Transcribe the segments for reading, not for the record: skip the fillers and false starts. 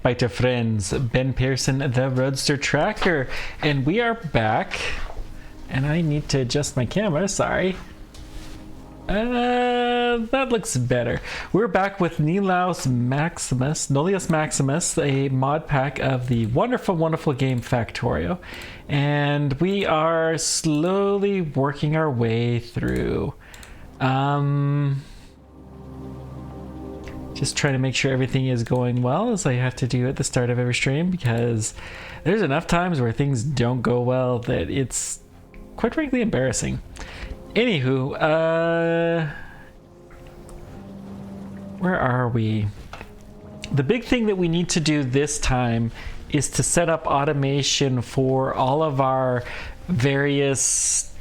Bite of friends, Ben Pearson, the Roadster Tracker, and we are back. And I need to adjust my camera, sorry. That looks better. We're back with Nullius Maximus, a mod pack of the wonderful, wonderful game Factorio. And we are slowly working our way through. Just trying to make sure everything is going well, as I have to do at the start of every stream, because there's enough times where things don't go well that it's quite frankly embarrassing. Anywho, where are we? The big thing that we need to do this time is to set up automation for all of our various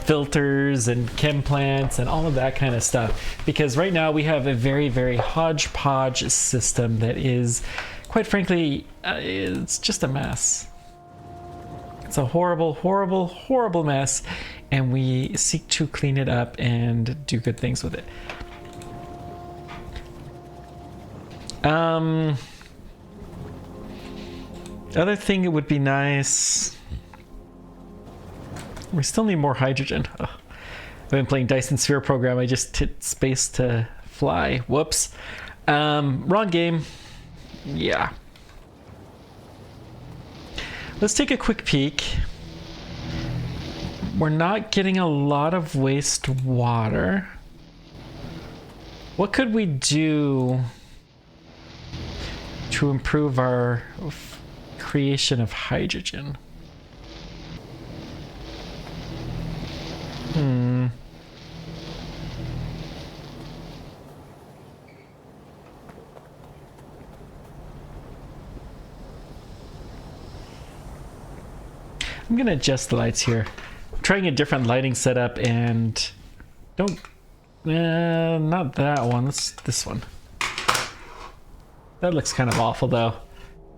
filters and chem plants and all of that kind of stuff, because right now we have a very, very hodgepodge system that is, quite frankly, it's just a mess. It's a horrible, horrible, horrible mess, and we seek to clean it up and do good things with it. Other thing, it would be nice. We still need more hydrogen. Oh, I've been playing Dyson Sphere program. I just hit space to fly. Whoops. Wrong game. Yeah. Let's take a quick peek. We're not getting a lot of wastewater. What could we do to improve our creation of hydrogen? I'm gonna adjust the lights here. I'm trying a different lighting setup, and not that one. Let's this one. That looks kind of awful though.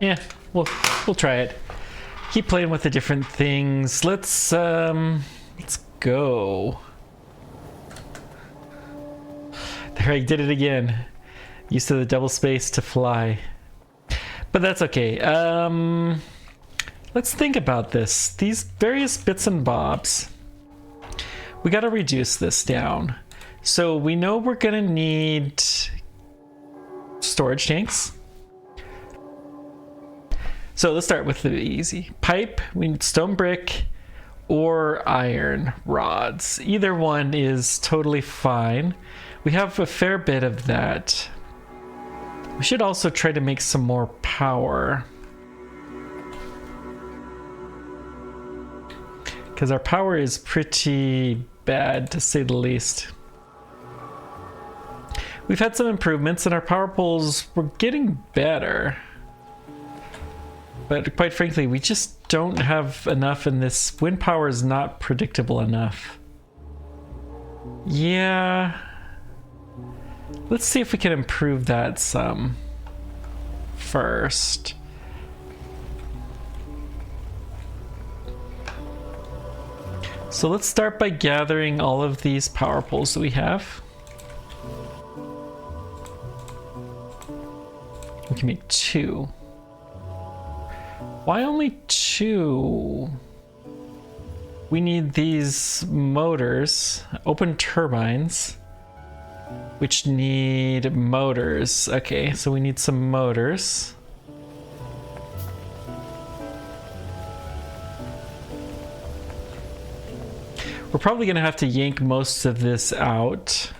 Yeah, we'll try it. Keep playing with the different things. Let's go. There, I did it again. Used to the double space to fly. But that's okay. Let's think about this. These various bits and bobs. We got to reduce this down. So we know we're going to need storage tanks. So let's start with the easy. Pipe, we need stone brick or iron rods. Either one is totally fine. We have a fair bit of that. We should also try to make some more power, because our power is pretty bad, to say the least. We've had some improvements and our power poles were getting better. But quite frankly, we just don't have enough, and this wind power is not predictable enough. Yeah. Let's see if we can improve that some first. So let's start by gathering all of these power poles that we have. We can make 2. Why only 2? We need these motors, open turbines, which need motors. Okay, so we need some motors. We're probably gonna have to yank most of this out.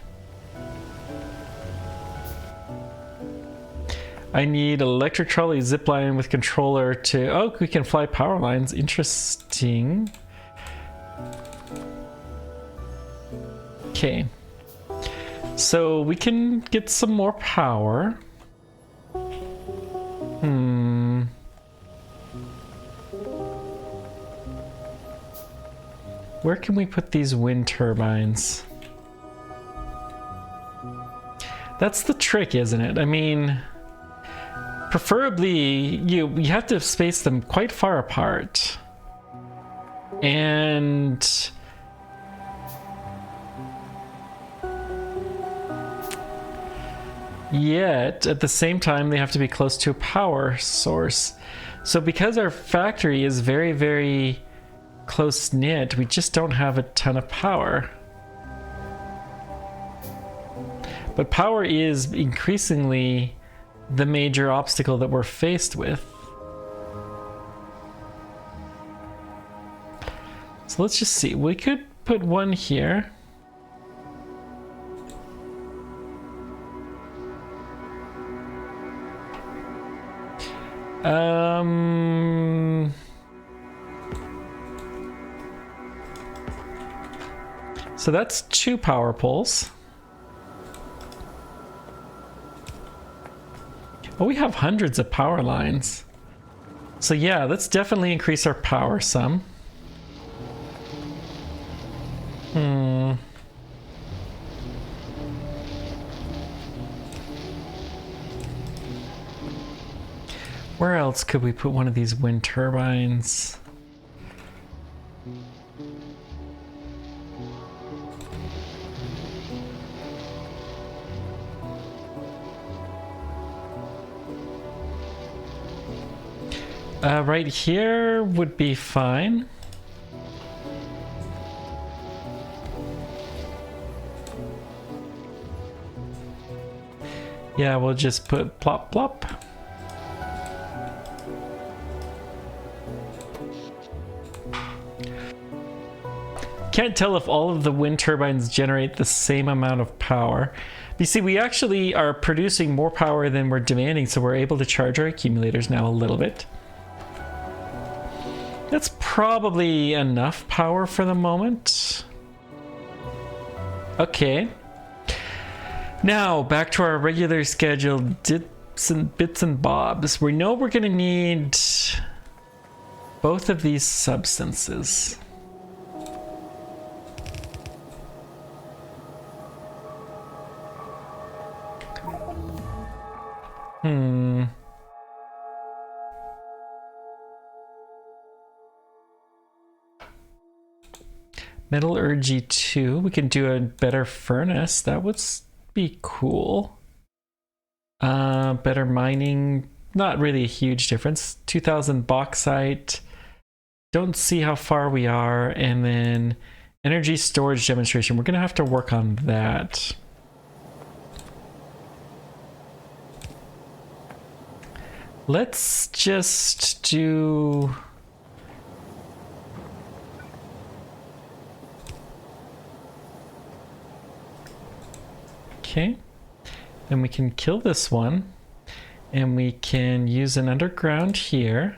I need electric trolley zipline with controller to... Oh, we can fly power lines. Interesting. Okay. So we can get some more power. Where can we put these wind turbines? That's the trick, isn't it? I mean... Preferably, you have to space them quite far apart. And Yet, at the same time, they have to be close to a power source. So because our factory is very, very close-knit, we just don't have a ton of power. But power is increasingly the major obstacle that we're faced with. So let's just see. We could put one here. So that's 2 power poles. Well, we have hundreds of power lines. So yeah, let's definitely increase our power some. Where else could we put one of these wind turbines? Right here would be fine. Yeah, we'll just put plop plop. Can't tell if all of the wind turbines generate the same amount of power. You see, we actually are producing more power than we're demanding, so we're able to charge our accumulators now a little bit. That's probably enough power for the moment. Okay. Now, back to our regular scheduled bits and bobs. We know we're going to need both of these substances. Metallurgy 2. We can do a better furnace. That would be cool. Better mining. Not really a huge difference. 2000 bauxite. Don't see how far we are. And then energy storage demonstration. We're going to have to work on that. Let's just do... Okay, then we can kill this one, and we can use an underground here.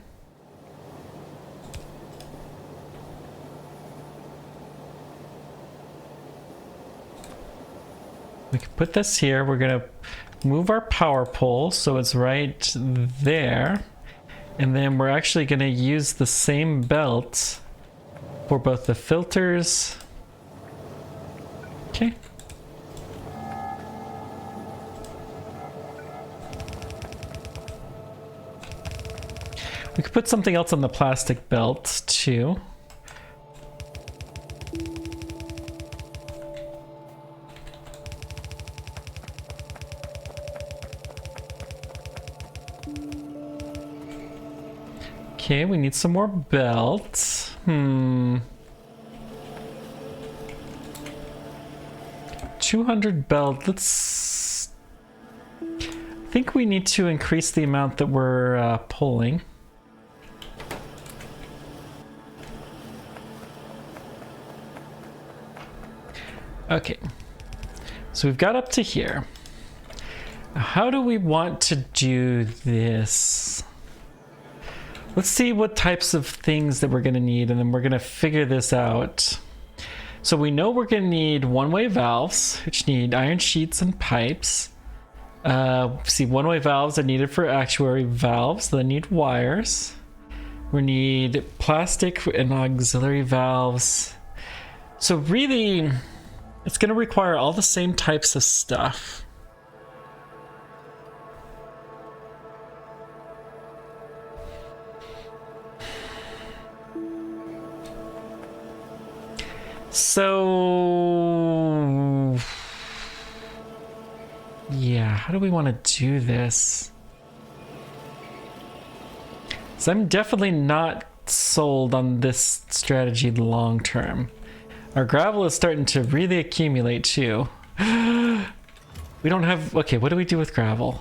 We can put this here. We're gonna move our power pole so it's right there, and then we're actually gonna use the same belt for both the filters. Okay. We could put something else on the plastic belt too. Okay, we need some more belts. 200 belt. Let's... I think we need to increase the amount that we're pulling. Okay, so we've got up to here. How do we want to do this? Let's see what types of things that we're going to need, and then we're going to figure this out. So we know we're going to need one-way valves, which need iron sheets and pipes. See, one-way valves are needed for actuary valves. They need wires. We need plastic and auxiliary valves. So really... it's going to require all the same types of stuff. So... yeah, how do we want to do this? So I'm definitely not sold on this strategy long term. Our gravel is starting to really accumulate too. We don't have... Okay, what do we do with gravel?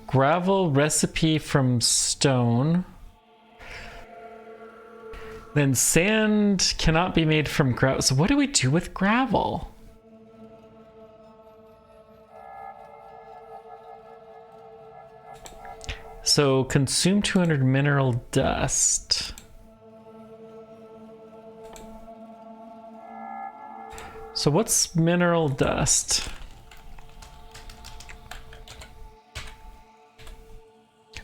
Gravel recipe from stone. Then sand cannot be made from gravel. So what do we do with gravel? So consume 200 mineral dust. So what's mineral dust?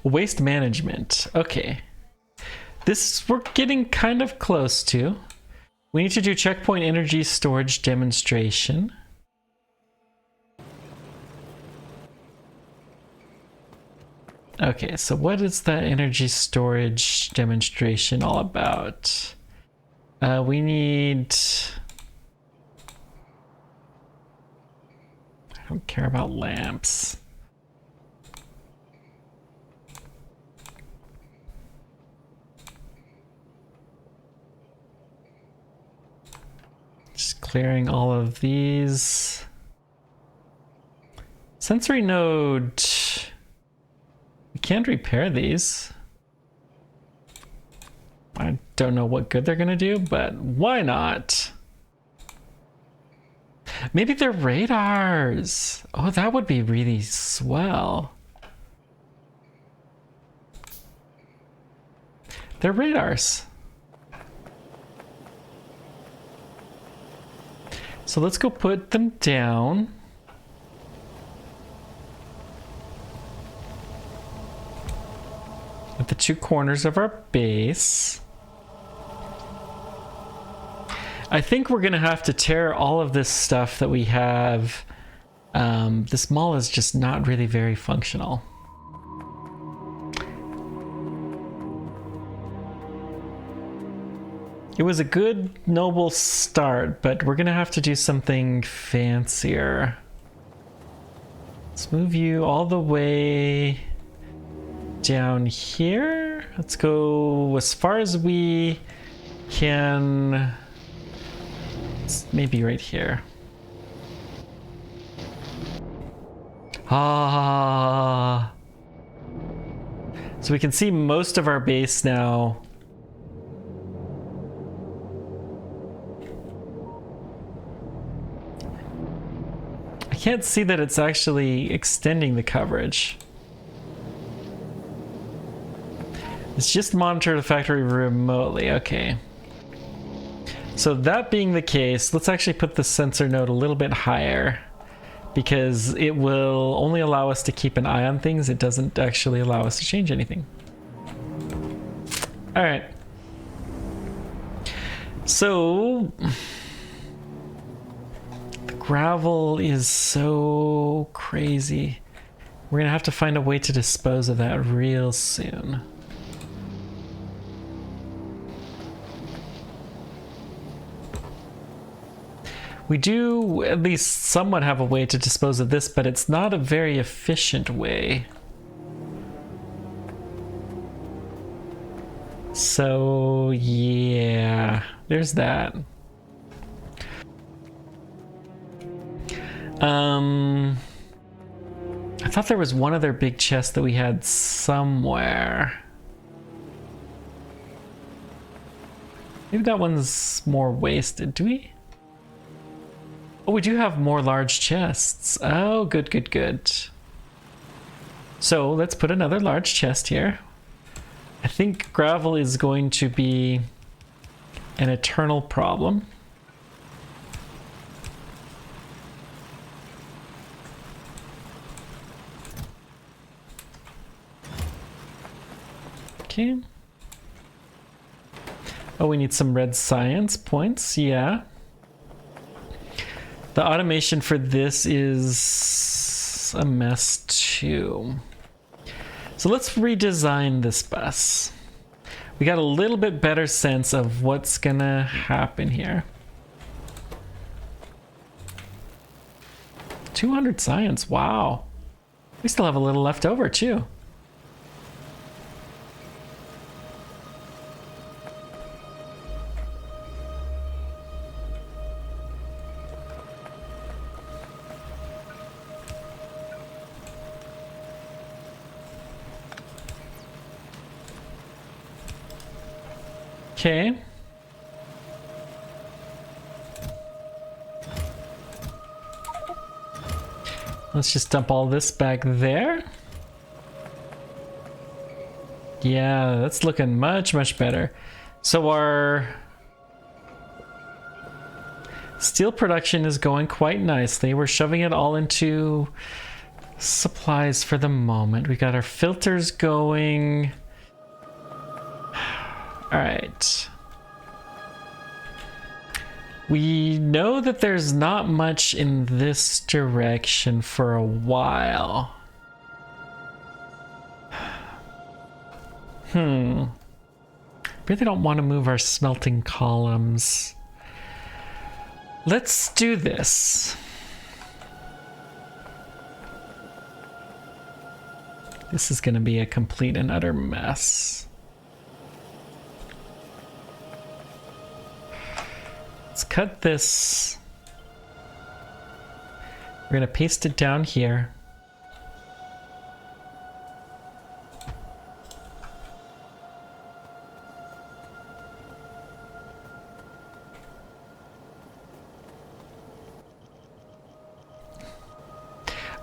Waste management. Okay. This we're getting kind of close to. We need to do checkpoint energy storage demonstration. Okay, so what is that energy storage demonstration all about? We need... I don't care about lamps. Just clearing all of these. Sensory node. We can't repair these. I don't know what good they're gonna do, but why not? Maybe they're radars. Oh, that would be really swell. They're radars. So let's go put them down. At the two corners of our base. I think we're gonna have to tear all of this stuff that we have. This mall is just not really very functional. It was a good, noble start, but we're gonna have to do something fancier. Let's move you all the way down here. Let's go as far as we can. Maybe right here. Ah. So we can see most of our base now. I can't see that it's actually extending the coverage. It's just monitor the factory remotely. Okay. So that being the case, let's actually put the sensor node a little bit higher because it will only allow us to keep an eye on things. It doesn't actually allow us to change anything. All right. So the gravel is so crazy. We're gonna have to find a way to dispose of that real soon. We do at least somewhat have a way to dispose of this, but it's not a very efficient way. So yeah, there's that. I thought there was one other big chest that we had somewhere. Maybe that one's more wasted. Do we? Oh, we do have more large chests. Oh, good, good, good. So let's put another large chest here. I think gravel is going to be an eternal problem. Okay. Oh, we need some red science points. Yeah. The automation for this is a mess too. So let's redesign this bus. we got a little bit better sense of what's gonna happen here. 200 science, wow. We still have a little left over too. Okay. Let's just dump all this back there. Yeah, that's looking much, much better. So our steel production is going quite nicely. We're shoving it all into supplies for the moment. We got our filters going. All right. We know that there's not much in this direction for a while. Really don't want to move our smelting columns. Let's do this. This is going to be a complete and utter mess. Let's cut this. We're going to paste it down here.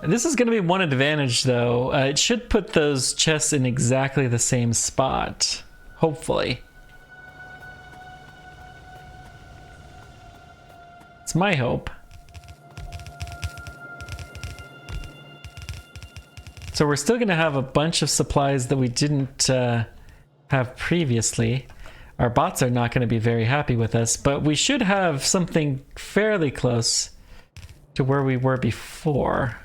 This is going to be one advantage, though. It should put those chests in exactly the same spot, hopefully. It's my hope. So we're still going to have a bunch of supplies that we didn't have previously. Our bots are not going to be very happy with us, but we should have something fairly close to where we were before.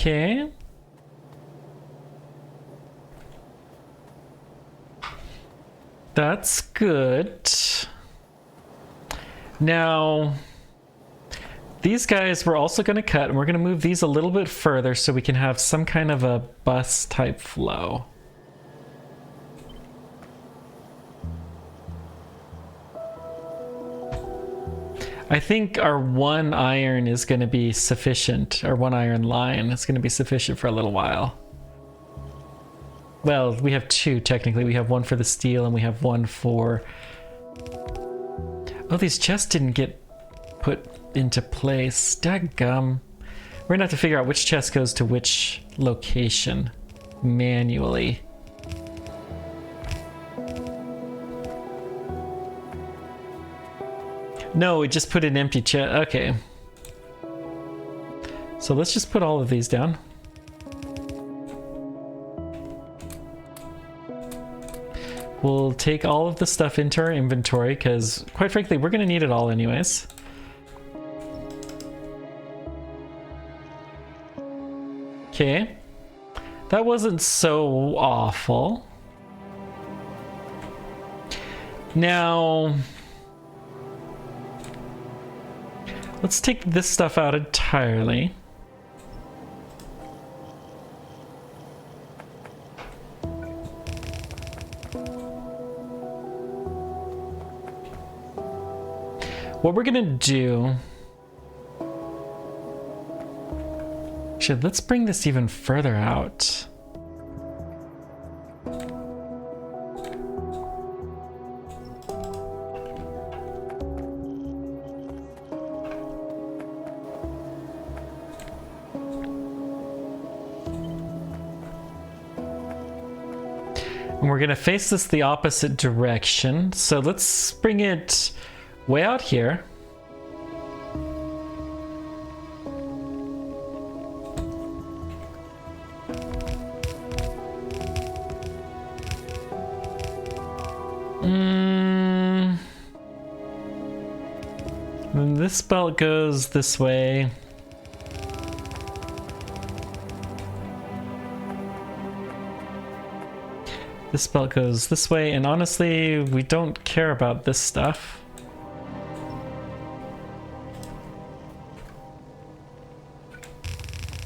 Okay. That's good. Now, these guys we're also going to cut, and we're going to move these a little bit further so we can have some kind of a bus type flow. I think our 1 iron is going to be sufficient. Our 1 iron line is going to be sufficient for a little while. Well, we have 2 technically. We have 1 for the steel and we have 1 for... Oh, these chests didn't get put into place. Daggum. We're going to have to figure out which chest goes to which location manually. No, we just put an empty chest. Okay. So let's just put all of these down. We'll take all of the stuff into our inventory because, quite frankly, we're going to need it all anyways. Okay. That wasn't so awful. Now... let's take this stuff out entirely. What we're gonna do... actually, let's bring this even further out. And we're going to face this the opposite direction. So let's bring it way out here. This belt goes this way. This belt goes this way, and honestly, we don't care about this stuff.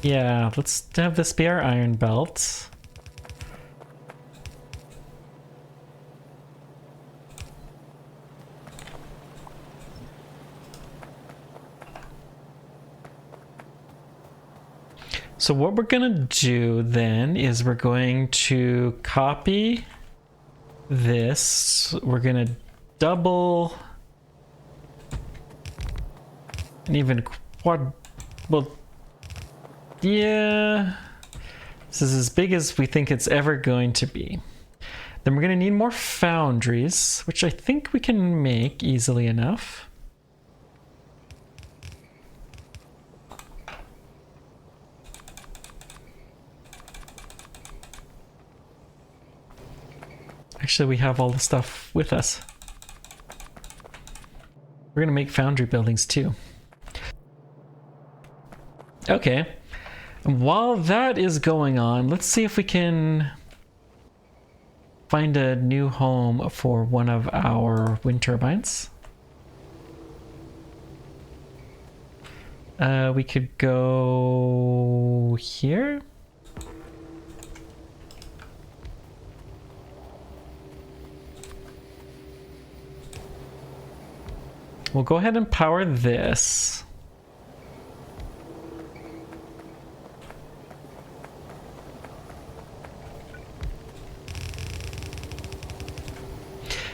Yeah, let's have this be our iron belt. So what we're gonna do then is we're going to copy this. We're gonna double and even quad. Well, yeah, this is as big as we think it's ever going to be. Then we're gonna need more foundries, which I think we can make easily enough. Actually, we have all the stuff with us. We're gonna make foundry buildings too. Okay. And while that is going on, let's see if we can find a new home for one of our wind turbines. We could go here. We'll go ahead and power this.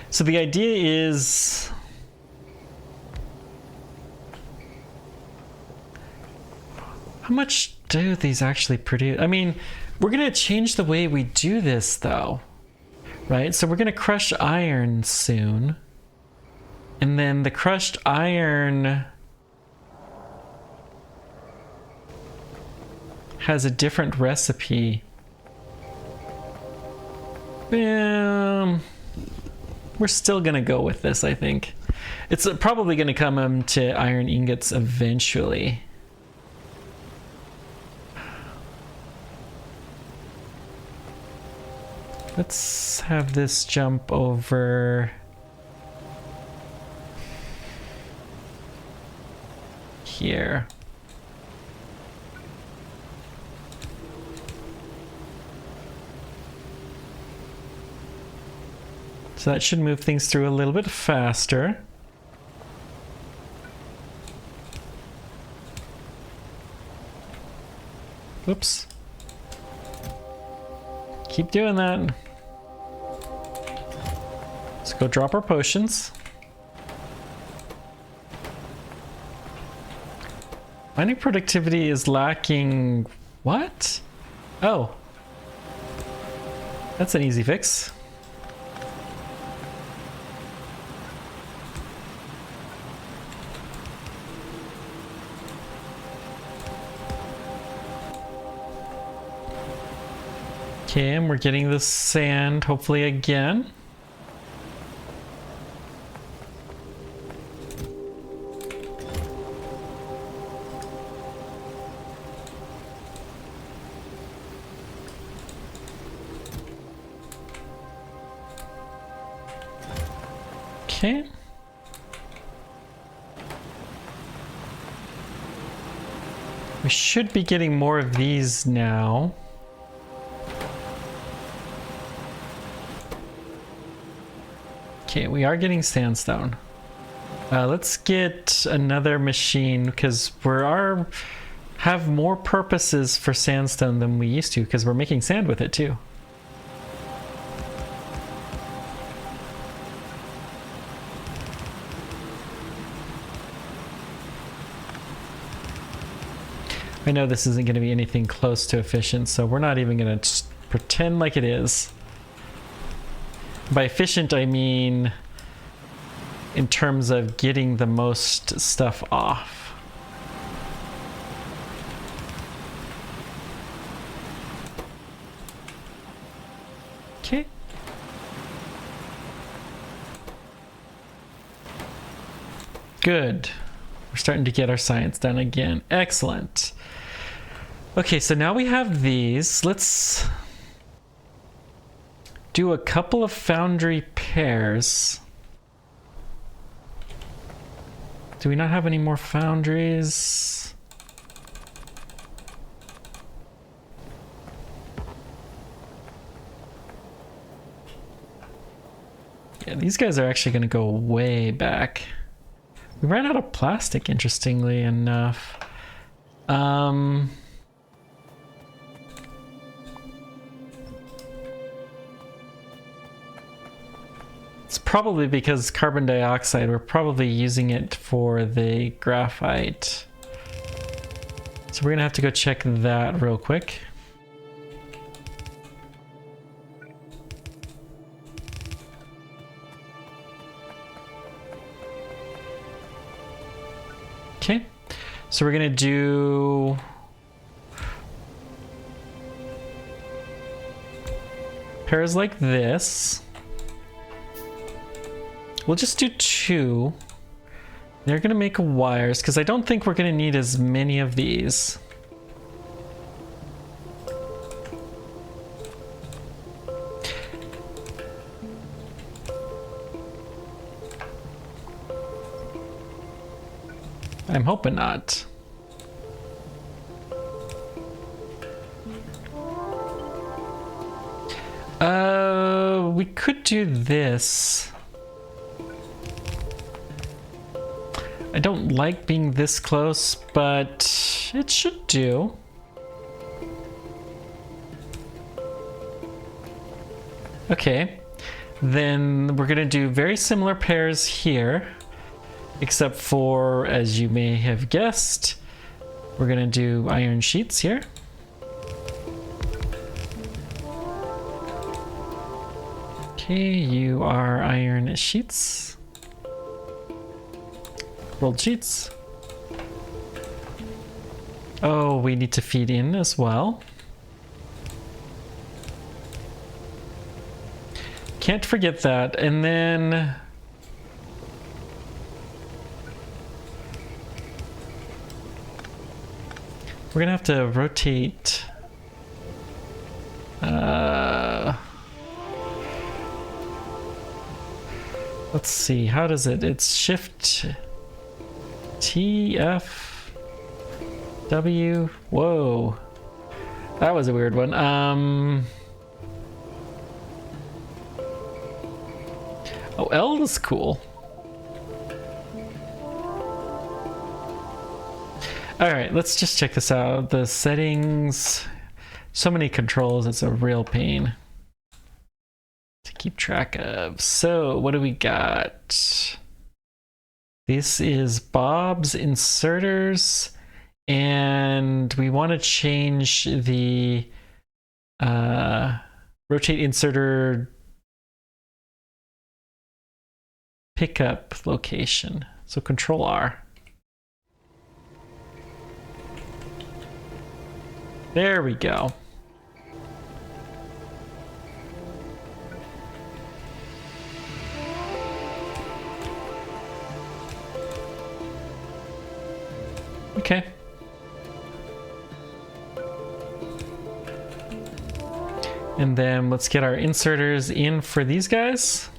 So the idea is how much do these actually produce? I mean, we're gonna change the way we do this though, right? So we're gonna crush iron soon. And then the crushed iron has a different recipe. We're still gonna go with this, I think. It's probably gonna come to iron ingots eventually. Let's have this jump over here. So that should move things through a little bit faster. Whoops. Keep doing that. Let's go drop our potions. Mining productivity is lacking. What? Oh. That's an easy fix. Okay, and we're getting the sand, hopefully again. Okay. We should be getting more of these now. Okay, we are getting sandstone. Let's get another machine because have more purposes for sandstone than we used to because we're making sand with it too. I know this isn't going to be anything close to efficient, so we're not even going to pretend like it is. By efficient, I mean in terms of getting the most stuff off. Okay. Good. We're starting to get our science done again. Excellent. Okay, so now we have these. Let's do a couple of foundry pairs. Do we not have any more foundries? Yeah, these guys are actually going to go way back. We ran out of plastic, interestingly enough. It's probably because carbon dioxide, we're probably using it for the graphite. So we're gonna have to go check that real quick. Okay, so we're gonna do pairs like this. We'll just do 2. They're gonna make wires because I don't think we're gonna need as many of these. I'm hoping not. We could do this. I don't like being this close, but it should do. Okay, then we're gonna do very similar pairs here, except for, as you may have guessed, we're gonna do iron sheets here. Okay, you are iron sheets. Rolled sheets. Oh, we need to feed in as well. Can't forget that. And then we're gonna have to rotate. Let's see, how does it? It's shift T, F, W. Whoa. That was a weird one. Oh, L is cool. All right, let's just check this out. The settings, so many controls, it's a real pain to keep track of. So what do we got? This is Bob's inserters, and we want to change the rotate inserter pickup location. So Control R. There we go. Okay. And then let's get our inserters in for these guys.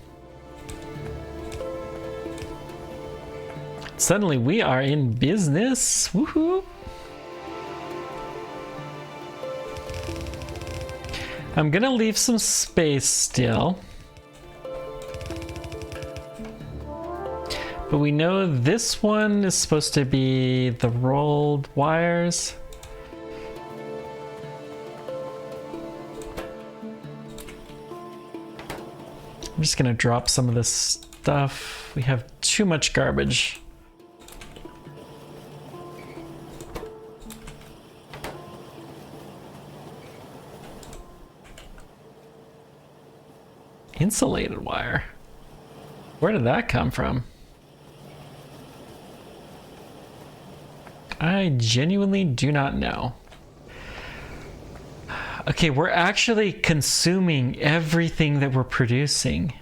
Suddenly we are in business. Woohoo! I'm gonna leave some space still. But we know this one is supposed to be the rolled wires. I'm just gonna drop some of this stuff. We have too much garbage. Insulated wire. Where did that come from? I genuinely do not know. Okay, we're actually consuming everything that we're producing.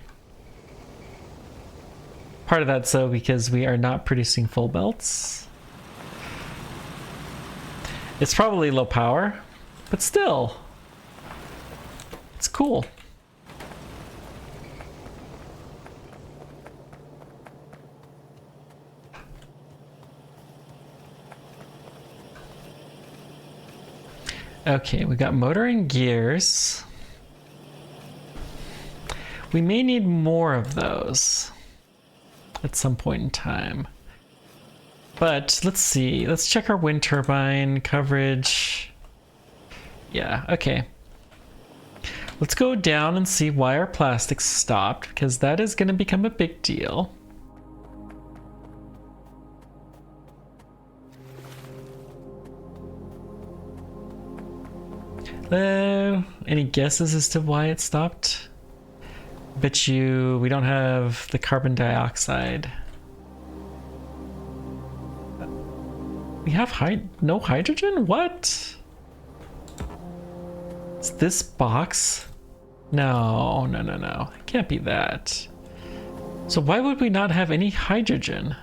Part of that's so because we are not producing full belts. It's probably low power, but still, it's cool. Okay, we got motor and gears. We may need more of those at some point in time. But let's see. Let's check our wind turbine coverage. Yeah, okay. Let's go down and see why our plastics stopped, because that is going to become a big deal. Any guesses as to why it stopped? Bet you we don't have the carbon dioxide. We have no hydrogen? What? Is this box? No. It can't be that. So why would we not have any hydrogen?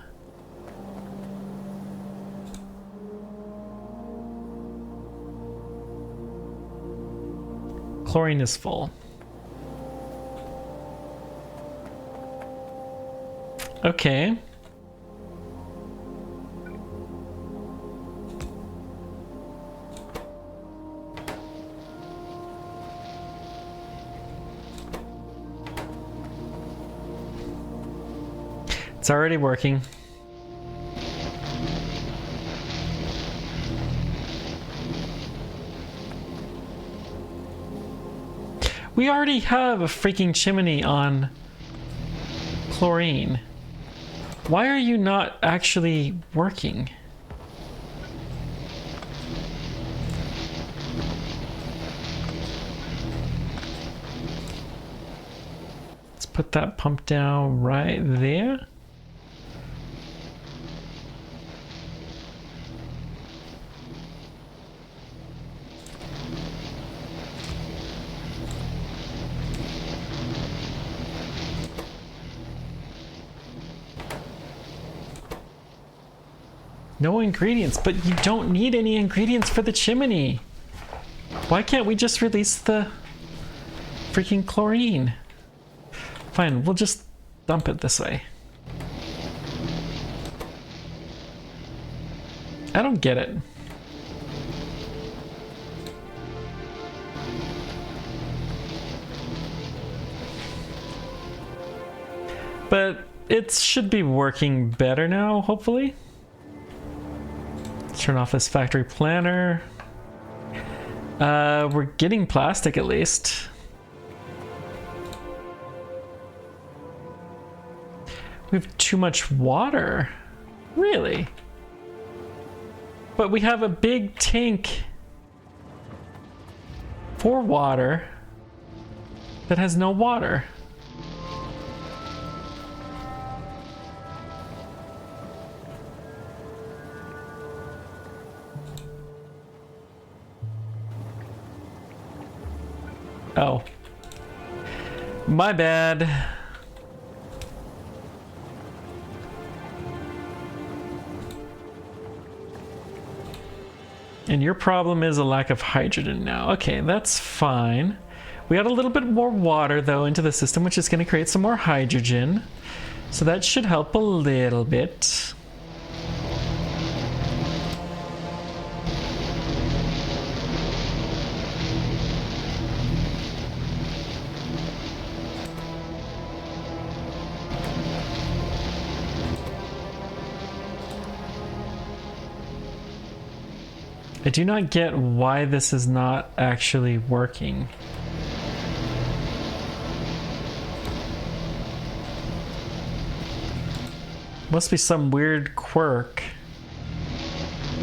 Chlorine is full. Okay. It's already working. We already have a freaking chimney on chlorine. Why are you not actually working? Let's put that pump down right there. No ingredients, but you don't need any ingredients for the chimney. Why can't we just release the freaking chlorine? Fine, we'll just dump it this way. I don't get it. But it should be working better now, hopefully. Turn off this factory planner. We're getting plastic at least. We have too much water. Really? But we have a big tank for water that has no water. Oh. My bad. And your problem is a lack of hydrogen now. Okay, that's fine. We add a little bit more water, though, into the system, which is going to create some more hydrogen. So that should help a little bit. I do not get why this is not actually working. Must be some weird quirk.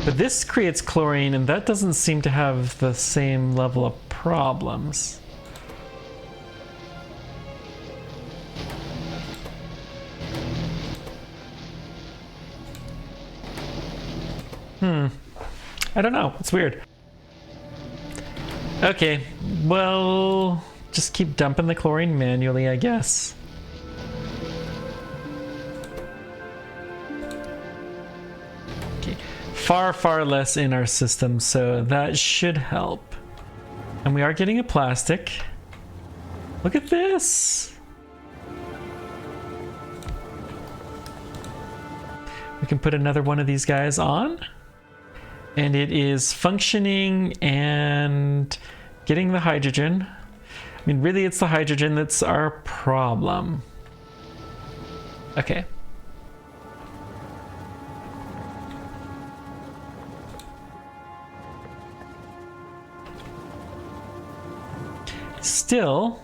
But this creates chlorine, and that doesn't seem to have the same level of problems. I don't know. It's weird. Okay, well, just keep dumping the chlorine manually, I guess. far, far less in our system, so that should help. And we are getting a plastic. Look at this! We can put another one of these guys on. And it is functioning and getting the hydrogen. I mean, really, it's the hydrogen that's our problem. Okay. Still,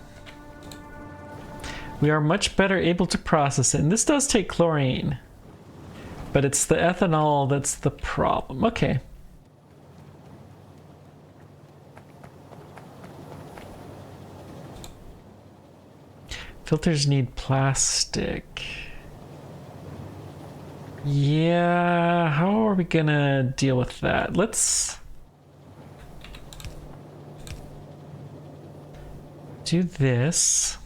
we are much better able to process it. And this does take chlorine, but it's the ethanol that's the problem. Okay. Filters need plastic. Yeah, how are we gonna deal with that? Let's do this.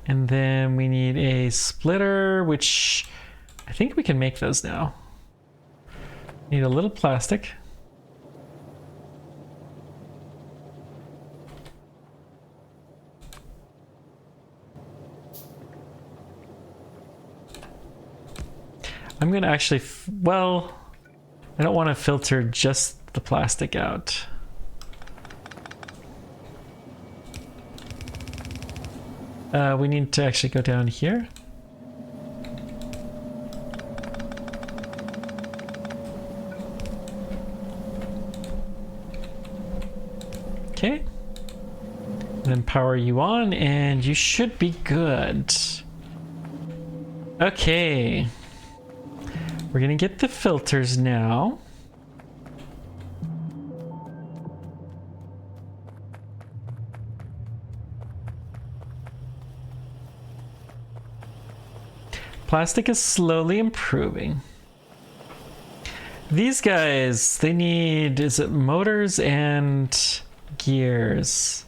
And then we need a splitter, which I think we can make those now. Need a little plastic. I'm gonna actually, well, I don't want to filter just the plastic out. We need to actually go down here. Okay. And then power you on and you should be good. Okay. We're gonna get the filters now. Plastic is slowly improving. These guys, they need, is it motors and gears?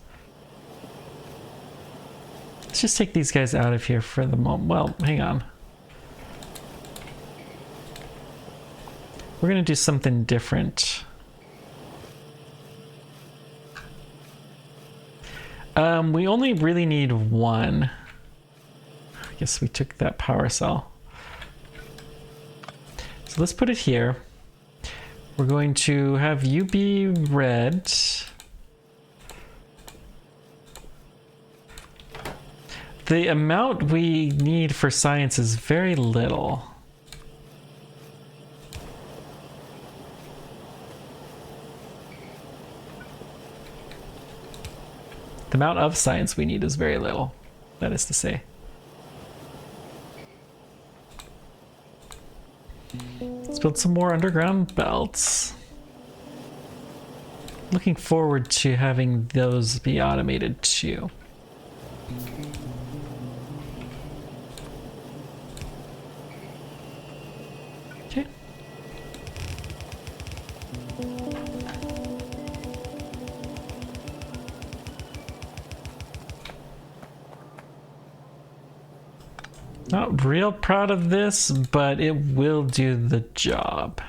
Let's just take these guys out of here for the moment. Well, hang on. We're gonna do something different. We only really need one. I guess we took that power cell. So let's put it here. We're going to have you be red. The amount we need for science is very little. The amount of science we need is very little, that is to say. Let's build some more underground belts. Looking forward to having those be automated too. Okay. Not real proud of this, but it will do the job.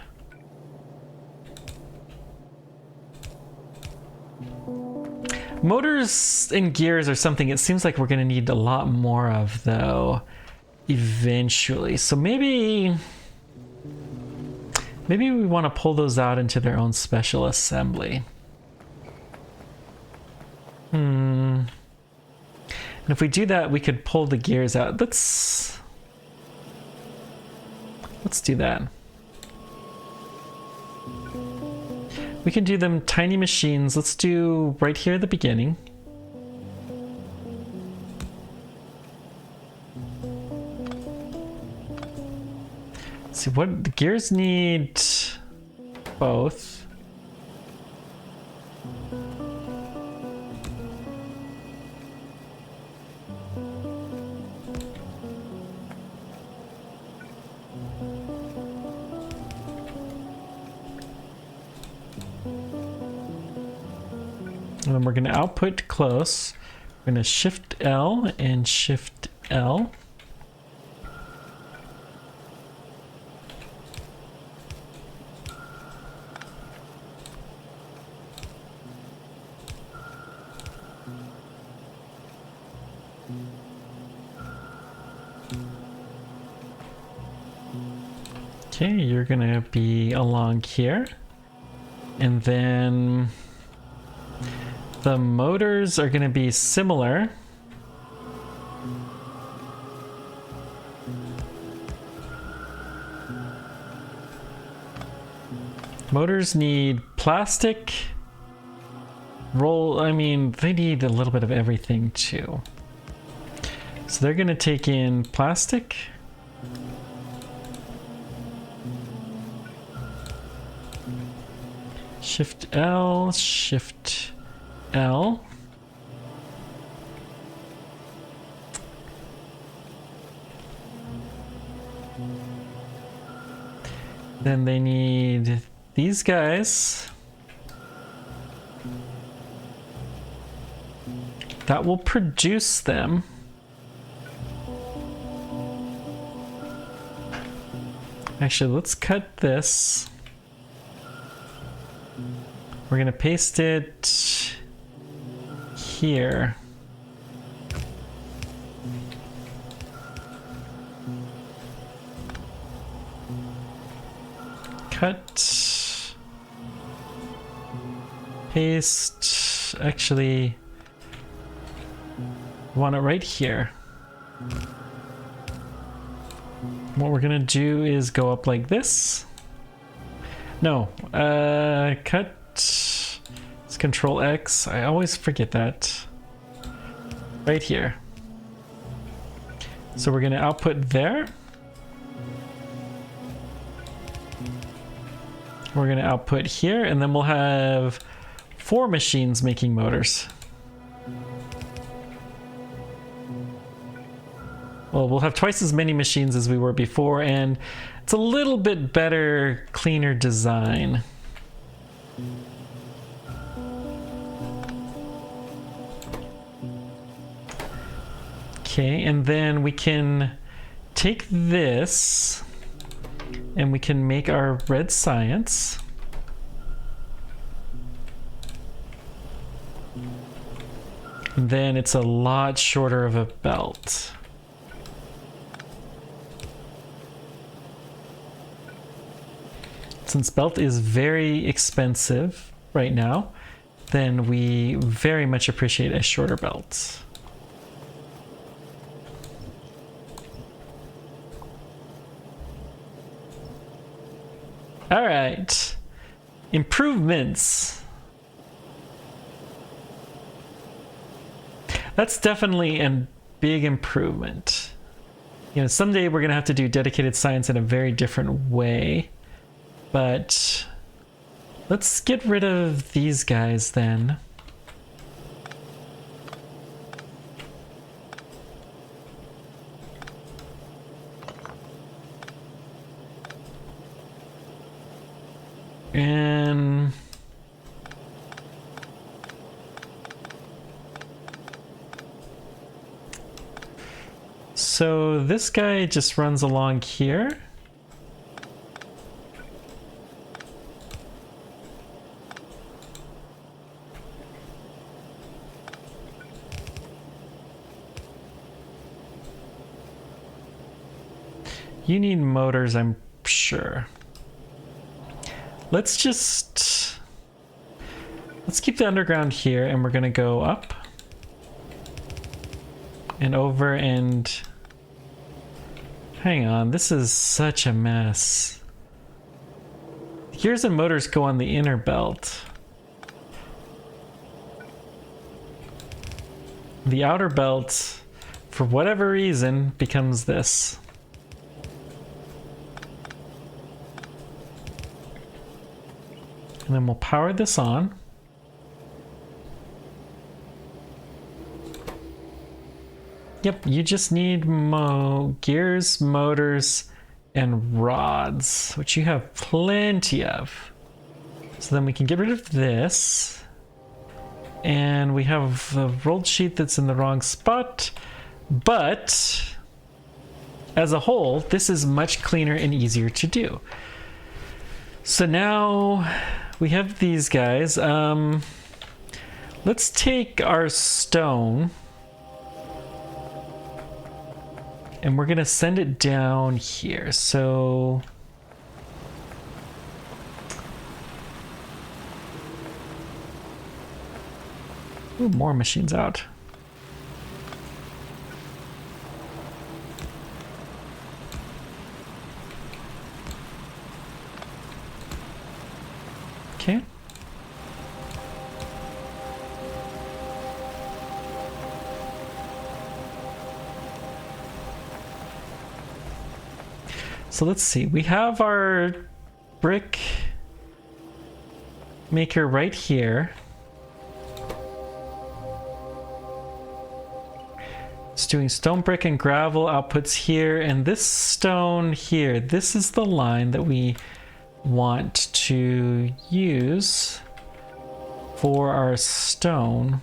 Motors and gears are something it seems like we're going to need a lot more of, though, eventually. So maybe we want to pull those out into their own special assembly. And if we do that, we could pull the gears out. Let's do that. We can do them tiny machines. Let's do right here at the beginning. Let's see what the gears need. Both. And then we're going to output close. We're going to shift L and shift L. Okay, you're gonna be along here. And then the motors are gonna be similar. Motors need plastic. I mean, they need a little bit of everything too. So they're gonna take in plastic. Shift L, Shift L. Then they need these guys. That will produce them. Actually, let's cut this. We're gonna paste it here. Cut. Paste. Actually, I want it right here. What we're gonna do is go up like this. No, cut. It's Control X. I always forget that. Right here. So we're gonna output there. We're gonna output here, and then we'll have 4 machines making motors. Well, we'll have twice as many machines as we were before, and it's a little bit better, cleaner design. Okay, and then we can take this and we can make our red science. And then it's a lot shorter of a belt. Since belt is very expensive right now, then we very much appreciate a shorter belt. All right, improvements. That's definitely a big improvement. You know, someday we're gonna have to do dedicated science in a very different way, but let's get rid of these guys then. And so this guy just runs along here. You need motors, I'm sure. Let's keep the underground here, and we're gonna go up and over and hang on, this is such a mess. Gears and motors go on the inner belt. The outer belt, for whatever reason, becomes this. And then we'll power this on. Yep, you just need gears, motors, and rods, which you have plenty of. So then we can get rid of this. And we have the rolled sheet that's in the wrong spot. But as a whole, this is much cleaner and easier to do. So now we have these guys. Let's take our stone and we're gonna send it down here. So Ooh, more machines out. Okay. So let's see. We have our brick maker right here. It's doing stone, brick, and gravel outputs here, and this stone here, this is the line that we want to use for our stone.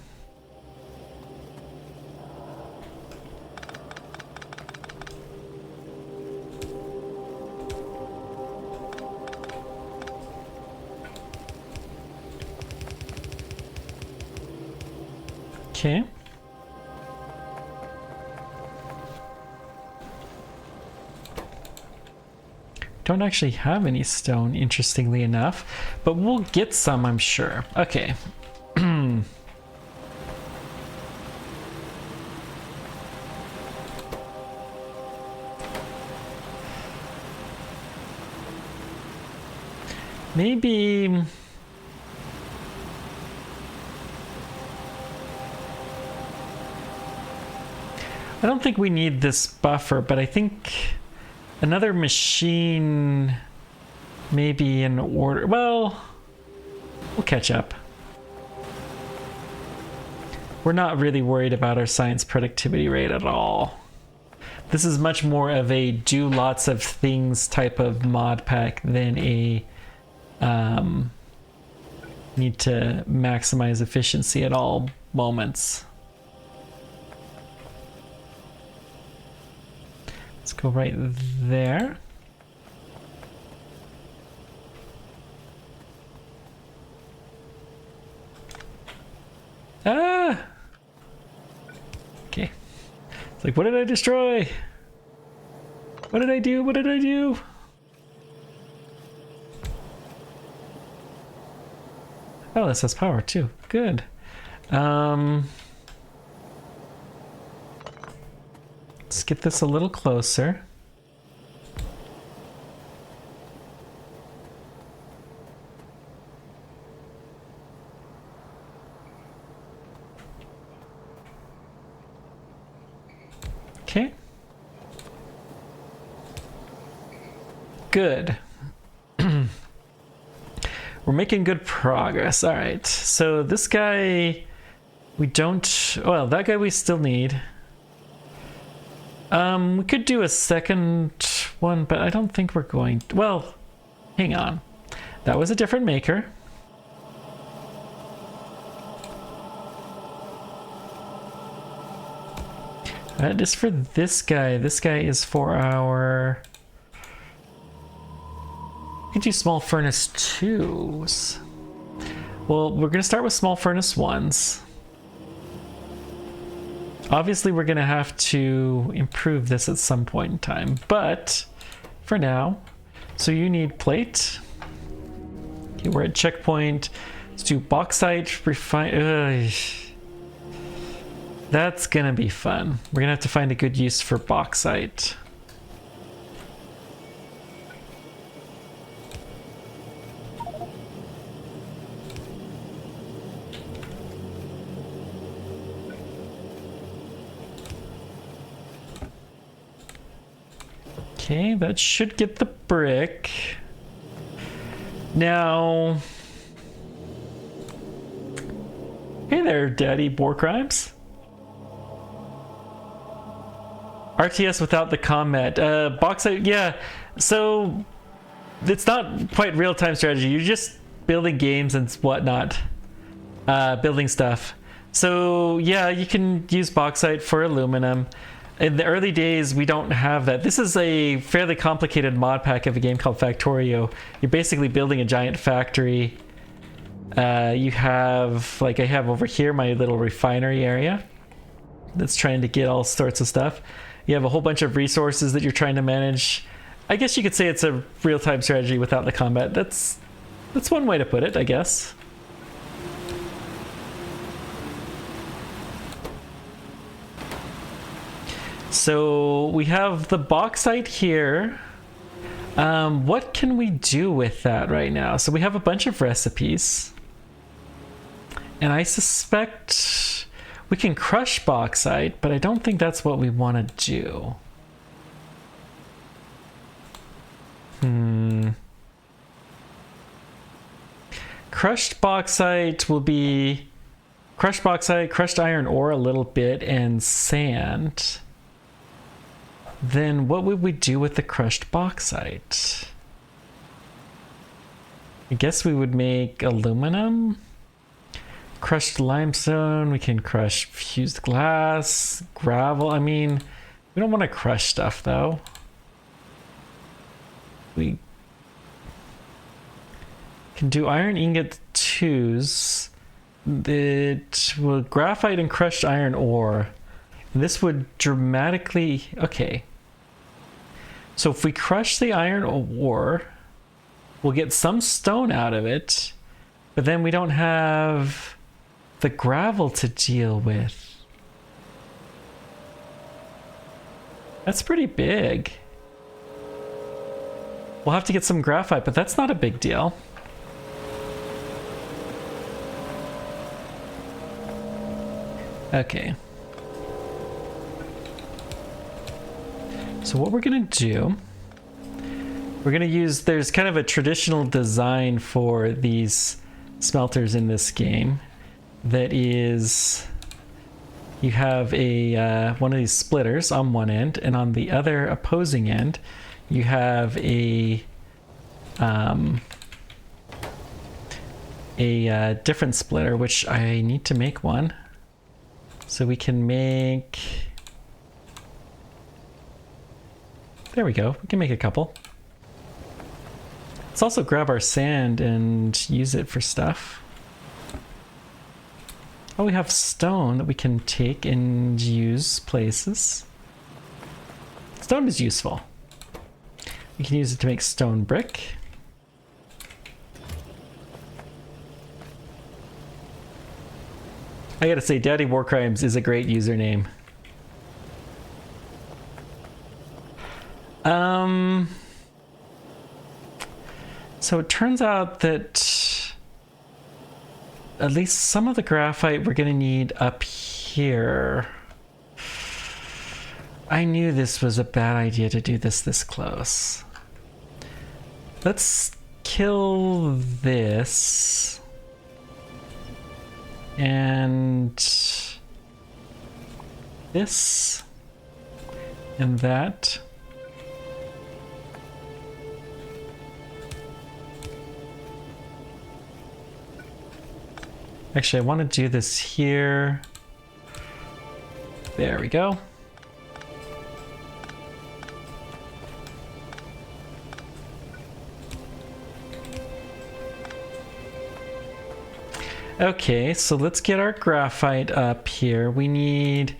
Okay. Don't actually have any stone, interestingly enough, but we'll get some, I'm sure. Okay. Maybe... I don't think we need this buffer, but I think another machine may be in order. Well, we'll catch up. We're not really worried about our science productivity rate at all. This is much more of a do lots of things type of mod pack than a need to maximize efficiency at all moments. Let's go right there. Ah! Okay. It's like, what did I destroy? What did I do? What did I do? Oh, this has power too. Good. Let's get this a little closer. Okay. Good. We're making good progress. All right. So this guy, we don't... Well, that guy we still need. We could do a second one, but I don't think we're going to. Well, hang on. That was a different maker. That is for this guy. This guy is for our... We can do small furnace 2s. Well, we're going to start with small furnace 1s. Obviously, we're going to have to improve this at some point in time, but for now, so you need plate. Okay, we're at checkpoint. Let's do bauxite, refine. That's going to be fun. We're going to have to find a good use for bauxite. Okay, that should get the brick. Now... Hey there, Daddy Boar Crimes. RTS without the combat. Bauxite, yeah. So, it's not quite real-time strategy. You're just building games and whatnot. Building stuff. So, yeah, you can use bauxite for aluminum. In the early days, we don't have that. This is a fairly complicated mod pack of a game called Factorio. You're basically building a giant factory. You have, like I have over here, my little refinery area that's trying to get all sorts of stuff. You have a whole bunch of resources that you're trying to manage. I guess you could say it's a real-time strategy without the combat. That's one way to put it, I guess. So we have the bauxite here. What can we do with that right now? So we have a bunch of recipes. And I suspect we can crush bauxite, but I don't think that's what we want to do. Crushed bauxite will be crushed bauxite, crushed iron ore a little bit, and sand. Then what would we do with the crushed bauxite? I guess we would make aluminum. Crushed limestone, we can crush fused glass, gravel. I mean, we don't want to crush stuff though. We can do iron ingot 2s. It will graphite and crushed iron ore. This would dramatically, okay. So if we crush the iron ore, we'll get some stone out of it, but then we don't have the gravel to deal with. That's pretty big. We'll have to get some graphite, but that's not a big deal. Okay. So what we're gonna do, we're gonna use, there's kind of a traditional design for these smelters in this game that is, you have a one of these splitters on one end, and on the other opposing end you have a different splitter, which I need to make one. So we can make, there we go, we can make a couple. Let's also grab our sand and use it for stuff. Oh, we have stone that we can take and use places. Stone is useful. We can use it to make stone brick. I gotta say, Daddy Warcrimes is a great username. So it turns out that at least some of the graphite we're gonna need up here. I knew this was a bad idea to do this close. Let's kill this. And this. And that. Actually, I want to do this here. There we go. Okay, so let's get our graphite up here. We need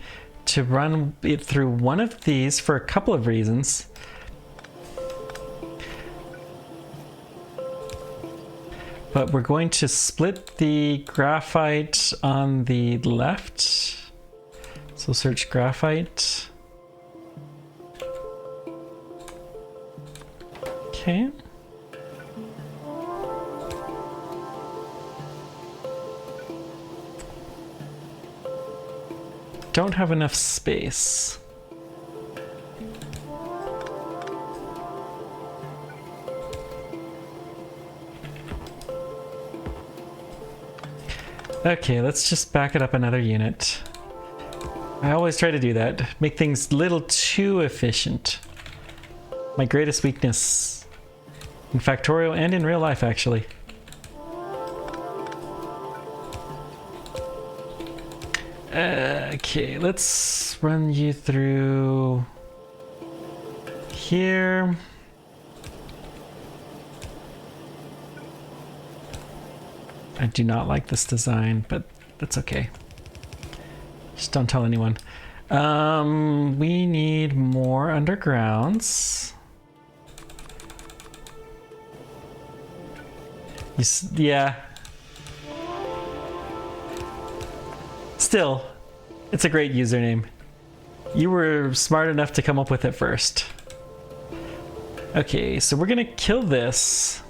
to run it through one of these for a couple of reasons. But we're going to split the graphite on the left. So search graphite. Okay. Don't have enough space. Okay, let's just back it up another unit. I always try to do that. Make things a little too efficient. My greatest weakness. In Factorio and in real life, actually. Okay, let's run you through here. I do not like this design, but that's okay. Just don't tell anyone. We need more undergrounds. Yeah. Still, it's a great username. You were smart enough to come up with it first. Okay, so we're gonna kill this.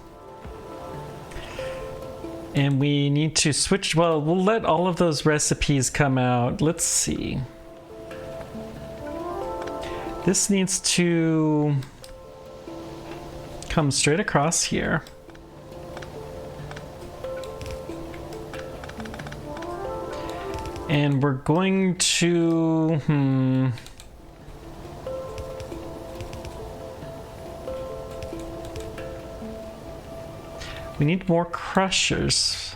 And we need to switch, well, we'll let all of those recipes come out. Let's see. This needs to come straight across here. And we're going to, we need more crushers,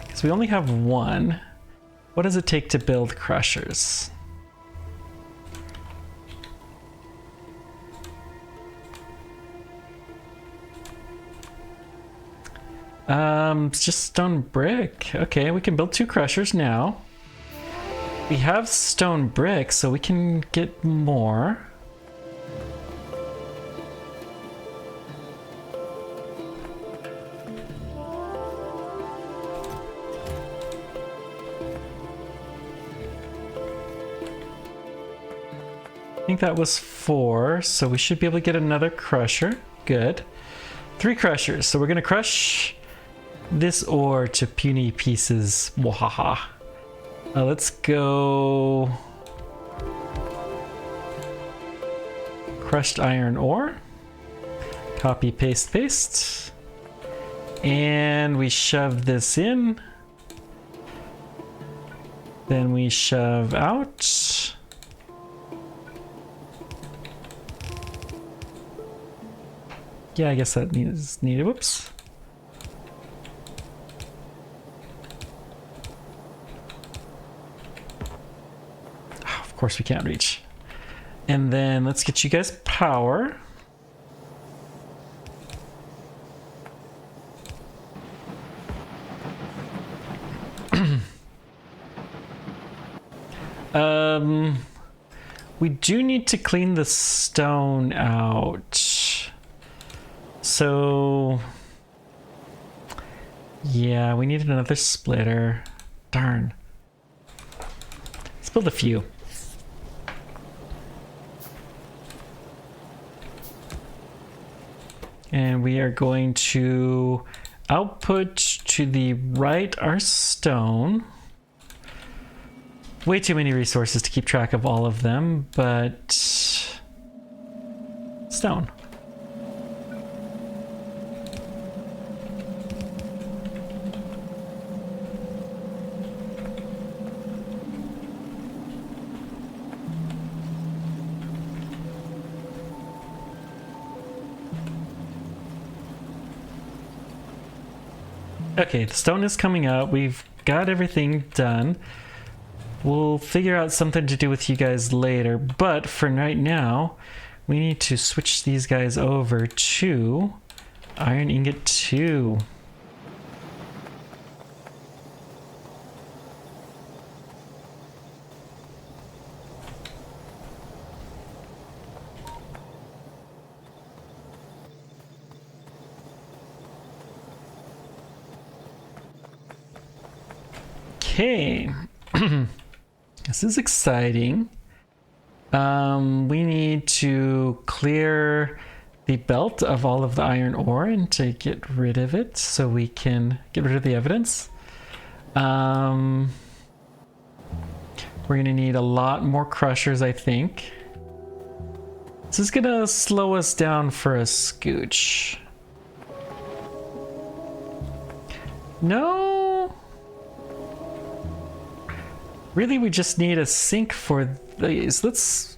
because we only have one. What does it take to build crushers? It's just stone brick. Okay, we can build 2 crushers now. We have stone brick, so we can get more. I think that was 4, so we should be able to get another crusher. Good. 3 crushers, so we're gonna crush this ore to puny pieces. Wahaha. Let's go crushed iron ore. Copy, paste, paste. And we shove this in. Then we shove out. Yeah, I guess that is needed. Whoops. Of course we can't reach. And then let's get you guys power. We do need to clean the stone out. So yeah, we need another splitter. Darn. Let's build a few. And we are going to output to the right our stone. Way too many resources to keep track of all of them, but stone. Okay, the stone is coming up. We've got everything done. We'll figure out something to do with you guys later, but for right now, we need to switch these guys over to Iron Ingot 2. Okay. This is exciting. We need to clear the belt of all of the iron ore and to get rid of it so we can get rid of the evidence. We're gonna need a lot more crushers, I think. This is gonna slow us down for a scooch. No. Really, we just need a sink for these. Let's...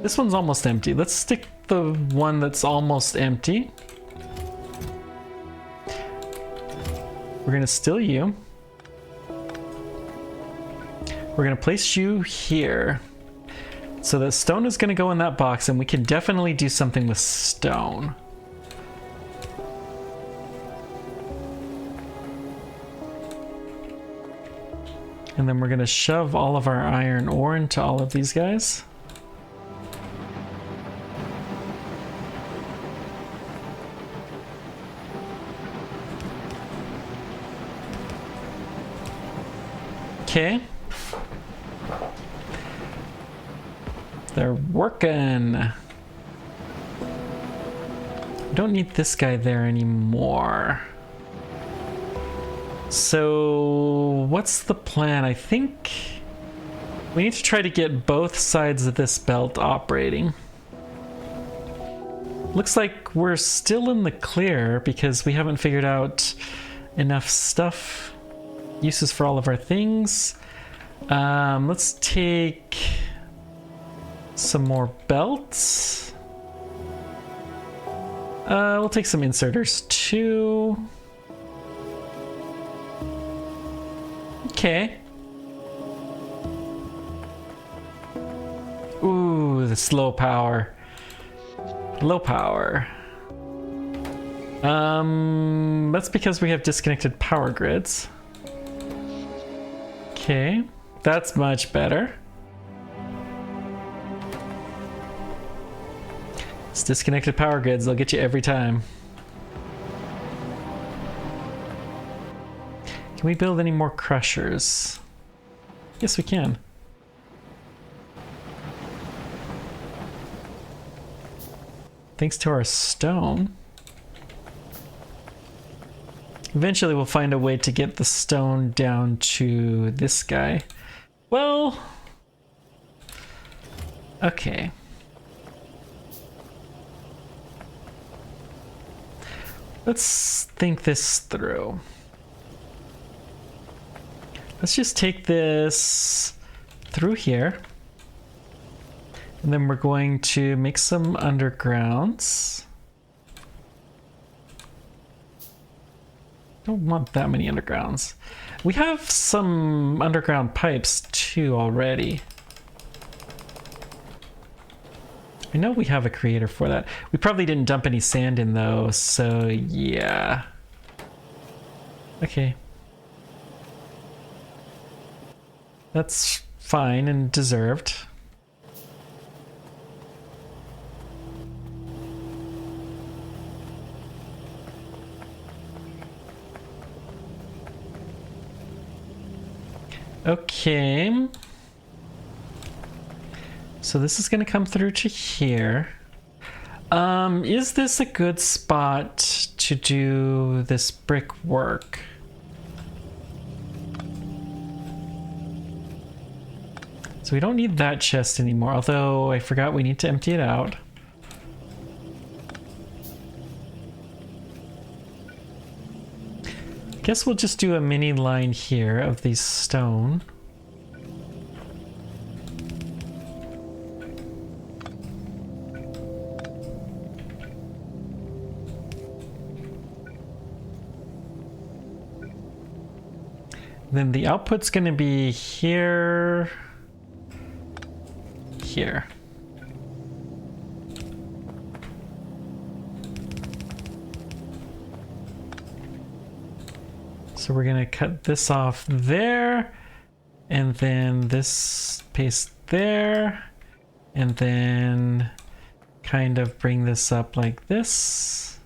This one's almost empty. Let's stick the one that's almost empty. We're gonna steal you. We're gonna place you here. So the stone is gonna go in that box, and we can definitely do something with stone. And then we're gonna shove all of our iron ore into all of these guys. Okay. They're working. Don't need this guy there anymore. So what's the plan? I think we need to try to get both sides of this belt operating. Looks like we're still in the clear because we haven't figured out enough stuff, uses for all of our things. Let's take some more belts. We'll take some inserters too. Okay. Ooh, the slow power. Low power. That's because we have disconnected power grids. Okay, that's much better. It's disconnected power grids, they'll get you every time. Can we build any more crushers? Yes, we can. Thanks to our stone. Eventually we'll find a way to get the stone down to this guy. Well, okay. Let's think this through. Let's just take this through here. And then we're going to make some undergrounds. Don't want that many undergrounds. We have some underground pipes too already. I know we have a creator for that. We probably didn't dump any sand in though, so yeah. Okay. That's fine and deserved. Okay. So this is going to come through to here. Is this a good spot to do this brick work? So we don't need that chest anymore, although I forgot we need to empty it out. Guess we'll just do a mini line here of these stone. Then the output's going to be here, here. So we're going to cut this off there, and then this paste there, and then kind of bring this up like this.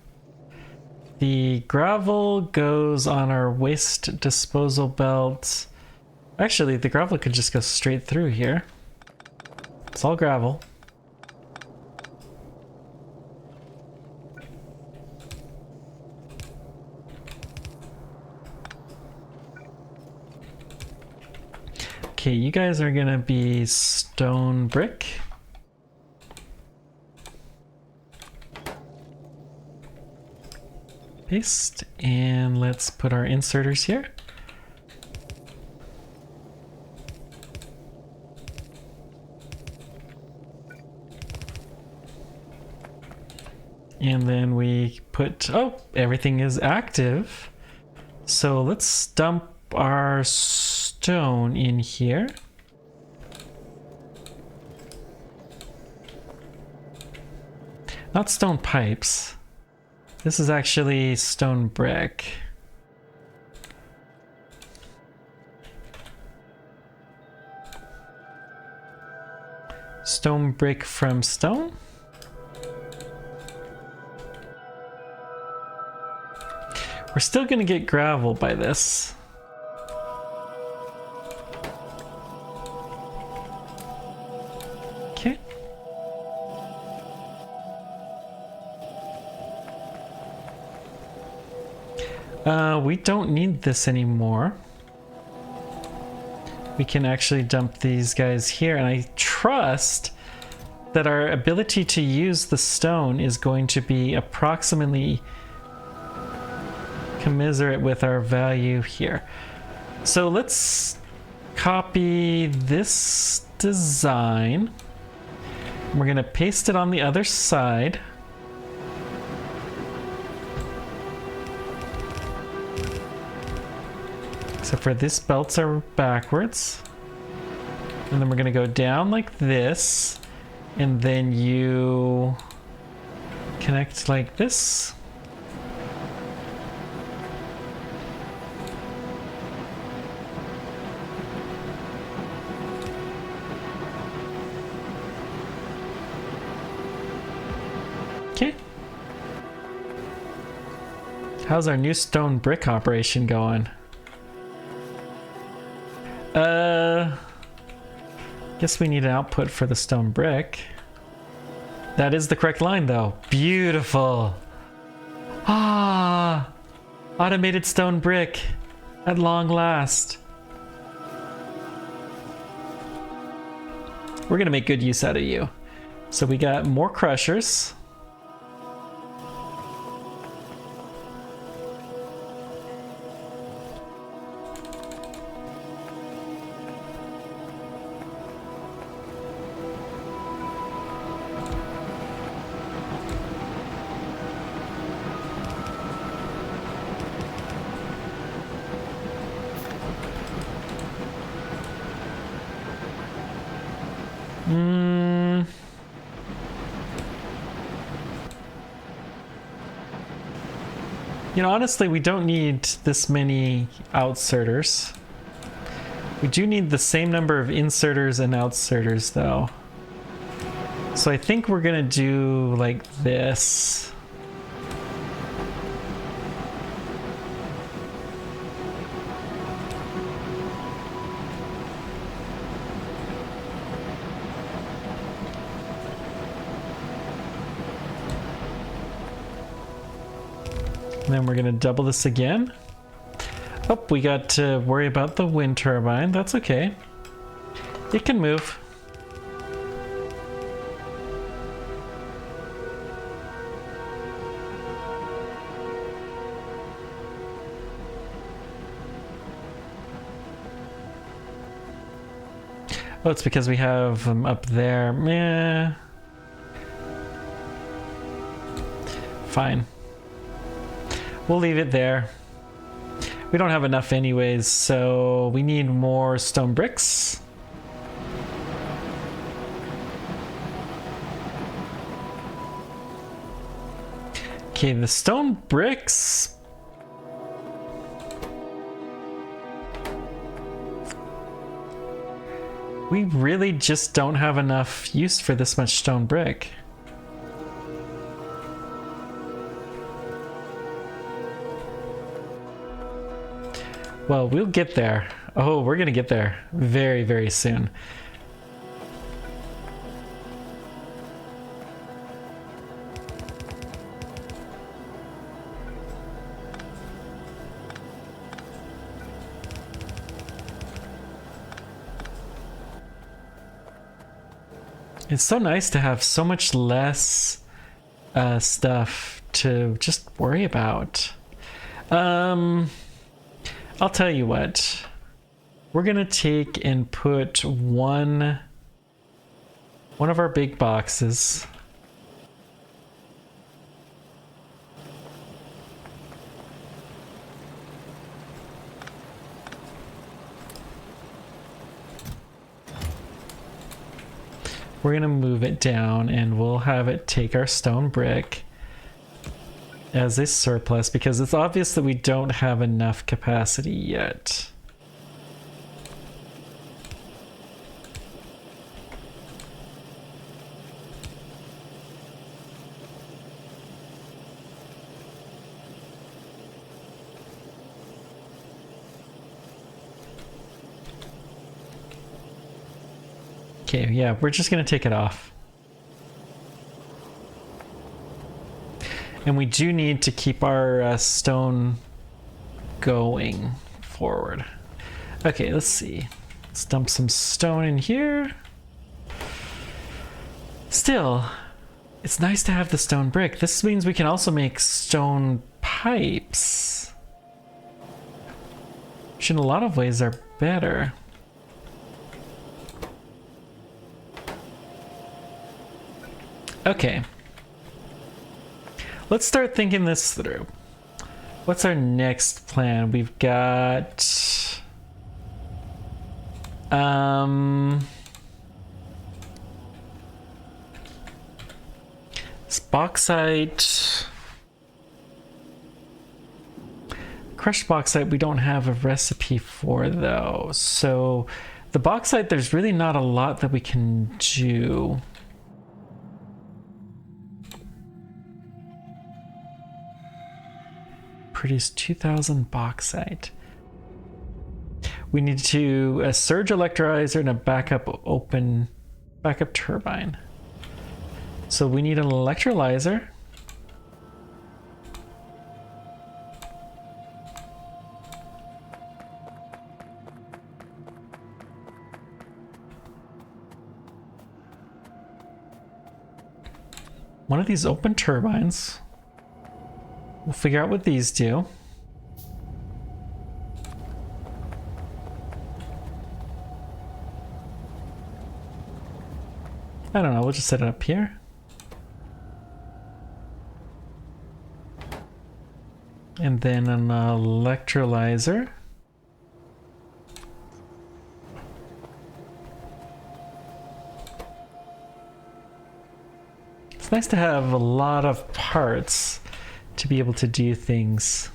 The gravel goes on our waste disposal belt. Actually, the gravel could just go straight through here. It's all gravel. Okay, you guys are gonna be stone brick. Paste, and let's put our inserters here. And then we put, oh, everything is active. So let's dump our stone in here. Not stone pipes. This is actually stone brick. Stone brick from stone. We're still gonna get gravel by this. Okay. We don't need this anymore. We can actually dump these guys here, and I trust that our ability to use the stone is going to be approximately commensurate with our value here. So let's copy this design. We're going to paste it on the other side. Except for these belts are backwards. And then we're going to go down like this. And then you connect like this. Okay. How's our new stone brick operation going? Guess we need an output for the stone brick. That is the correct line though. Beautiful. Ah, automated stone brick at long last. We're gonna make good use out of you. So we got more crushers. You know, honestly, we don't need this many outserters. We do need the same number of inserters and outserters, though. So I think we're gonna do like this. And then we're going to double this again. Oh, we got to worry about the wind turbine. That's okay. It can move. Oh, it's because we have them up there. Meh. Fine. We'll leave it there. We don't have enough anyways, so we need more stone bricks. Okay, the stone bricks. We really just don't have enough use for this much stone brick. Well, we'll get there. Oh, we're gonna get there very, very soon. It's so nice to have so much less stuff to just worry about. I'll tell you what. We're gonna take and put one of our big boxes. We're gonna move it down and we'll have it take our stone brick as a surplus because it's obvious that we don't have enough capacity yet. Okay, yeah, we're just gonna take it off. And we do need to keep our stone going forward. Okay, let's see. Let's dump some stone in here. Still, it's nice to have the stone brick. This means we can also make stone pipes, which in a lot of ways are better. Okay. Let's start thinking this through. What's our next plan? We've got... This bauxite... Crushed bauxite we don't have a recipe for, though. So the bauxite, there's really not a lot that we can do. Produce 2,000 bauxite. We need to a surge electrolyzer and a backup turbine. So we need an electrolyzer. One of these open turbines. We'll figure out what these do. I don't know, we'll just set it up here. And then an electrolyzer. It's nice to have a lot of parts to be able to do things.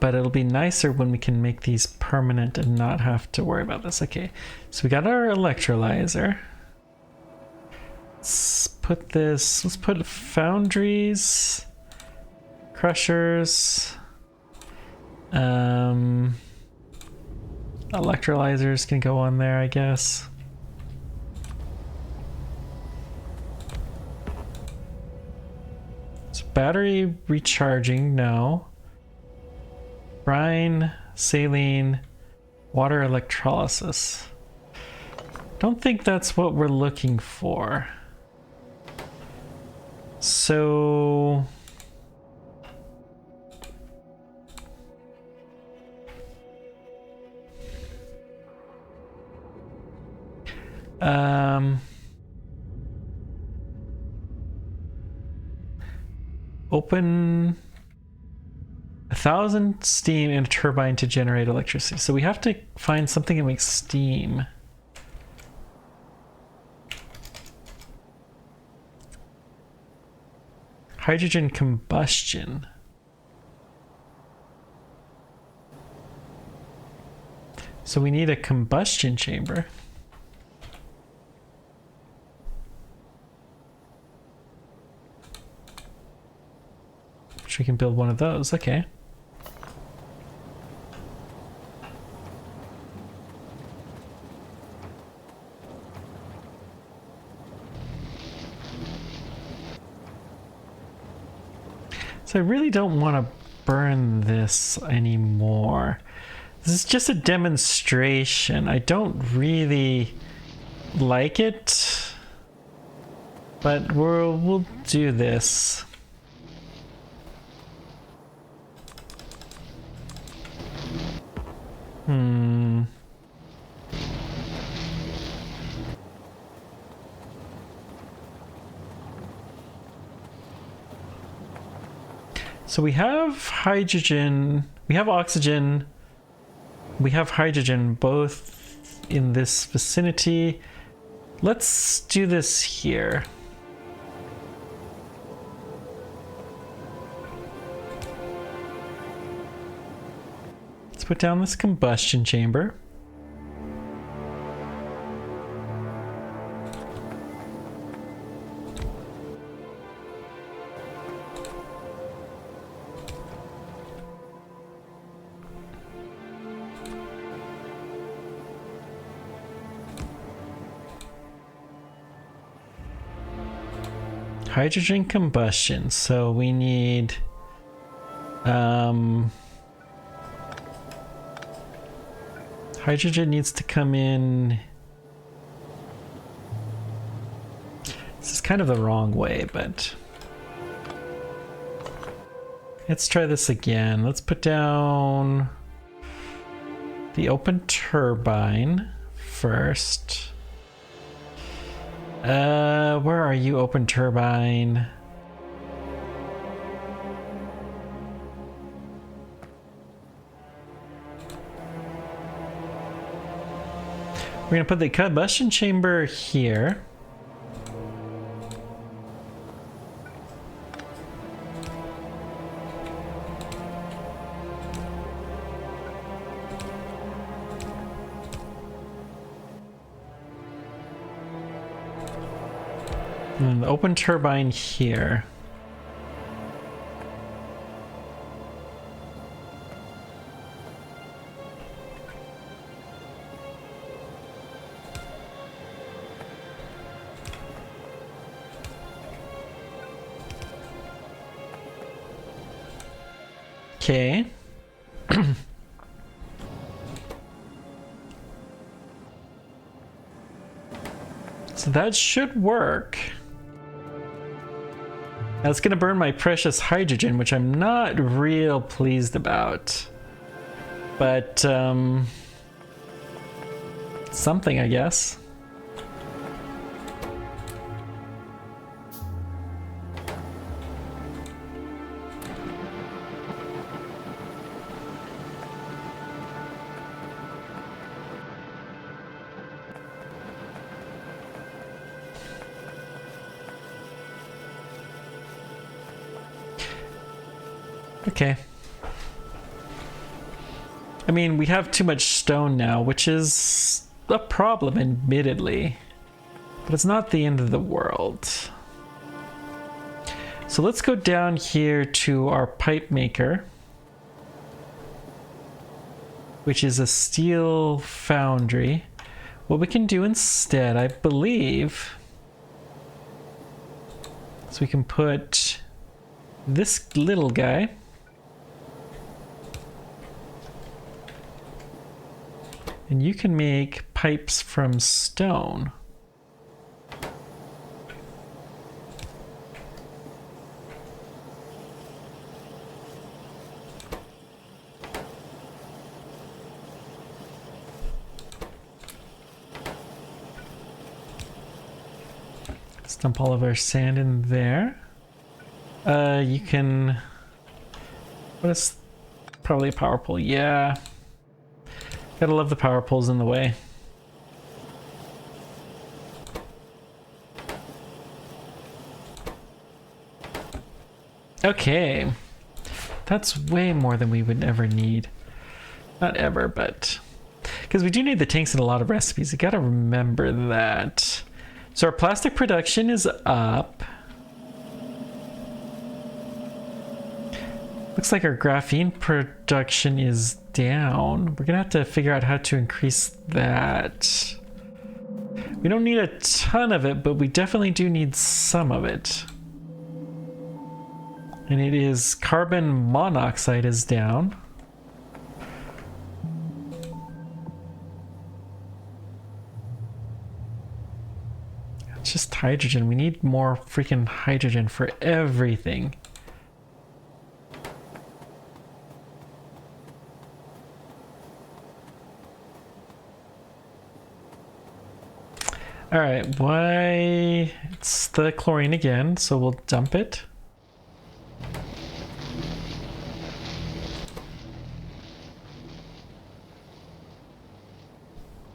But it'll be nicer when we can make these permanent and not have to worry about this. Okay, so we got our electrolyzer. Let's put foundries, crushers, electrolyzers can go on there, I guess. So battery recharging, no. Brine, saline, water electrolysis. Don't think that's what we're looking for. So... open 1,000 steam and a turbine to generate electricity. So we have to find something that makes steam. Hydrogen combustion. So we need a combustion chamber. Which we can build one of those, okay. So I really don't want to burn this anymore. This is just a demonstration. I don't really like it, but we'll do this. So we have hydrogen, we have oxygen, we have hydrogen both in this vicinity. Let's do this here. Let's put down this combustion chamber. hydrogen combustion. So we need hydrogen needs to come in. This is kind of the wrong way, but let's try this again. Let's put down the open turbine first. Where are you, open turbine? We're gonna put the combustion chamber here. And the open turbine here. Okay. So that should work. That's gonna burn my precious hydrogen, which I'm not real pleased about. But, something, I guess. Okay. I mean, we have too much stone now, which is a problem, admittedly. But it's not the end of the world. So let's go down here to our pipe maker, which is a steel foundry. What we can do instead, I believe, is we can put this little guy and you can make pipes from stone. Let's dump all of our sand in there. You can... What is... Probably a power pole. Yeah. Gotta love the power poles in the way. Okay. That's way more than we would ever need. Not ever, but... Because we do need the tanks in a lot of recipes. You gotta remember that. So our plastic production is up. Looks like our graphene production is down. We're gonna have to figure out how to increase that. We don't need a ton of it, but we definitely do need some of it. And it is carbon monoxide is down. It's just hydrogen. We need more freaking hydrogen for everything. All right, why? It's the chlorine again, so we'll dump it.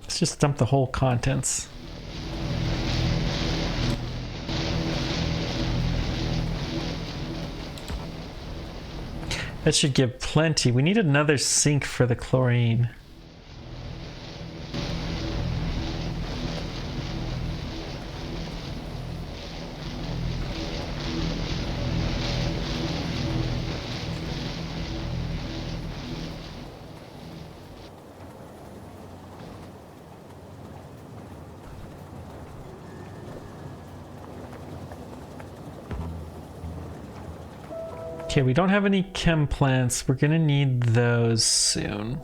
Let's just dump the whole contents. That should give plenty. We need another sink for the chlorine. Okay, we don't have any chem plants. We're gonna need those soon.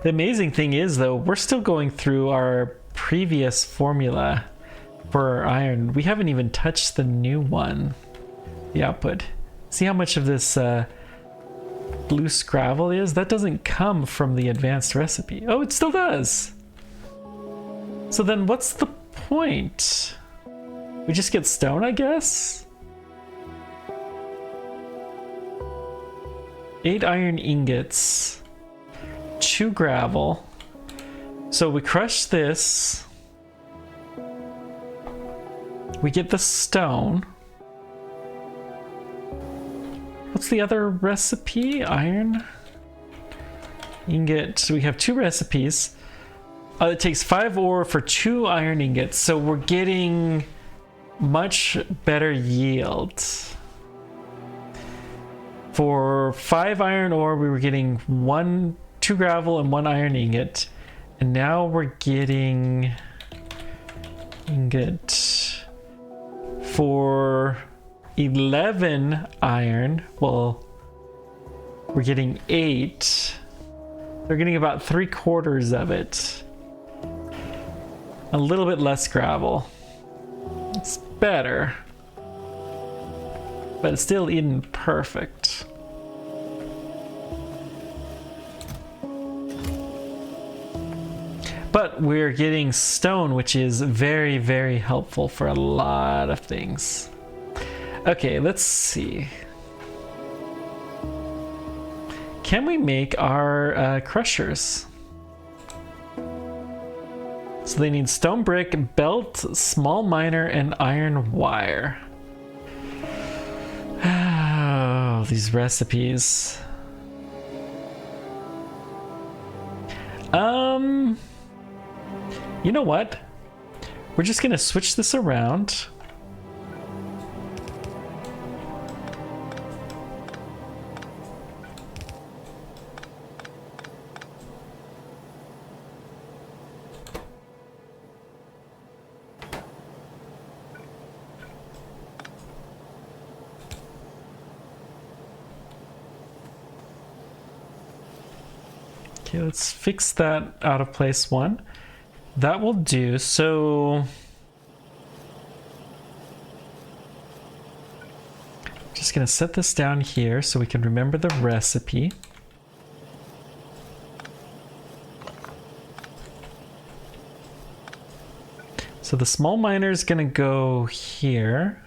The amazing thing is, though, we're still going through our previous formula for our iron. We haven't even touched the new one, the output. See how much of this loose gravel is? That doesn't come from the advanced recipe. Oh, it still does. So then what's the point? We just get stone, I guess? 8 iron ingots. 2 gravel. So we crush this. We get the stone. What's the other recipe? Iron ingot. So we have 2 recipes. It takes 5 ore for 2 iron ingots. So we're getting much better yield. For 5 iron ore, we were getting 2 gravel and 1 iron ingot. And now we're getting ingot for 11 iron. Well, we're getting 8. They're getting about 3/4 of it. A little bit less gravel. It's better, but it's still isn't perfect. But we're getting stone, which is very, very helpful for a lot of things. Okay, let's see. Can we make our crushers? So they need stone brick, belt, small miner, and iron wire. Oh, these recipes. You know what? We're just gonna switch this around. Okay, let's fix that out of place 1. That will do. So just gonna set this down here so we can remember the recipe. So the small miner is gonna go here.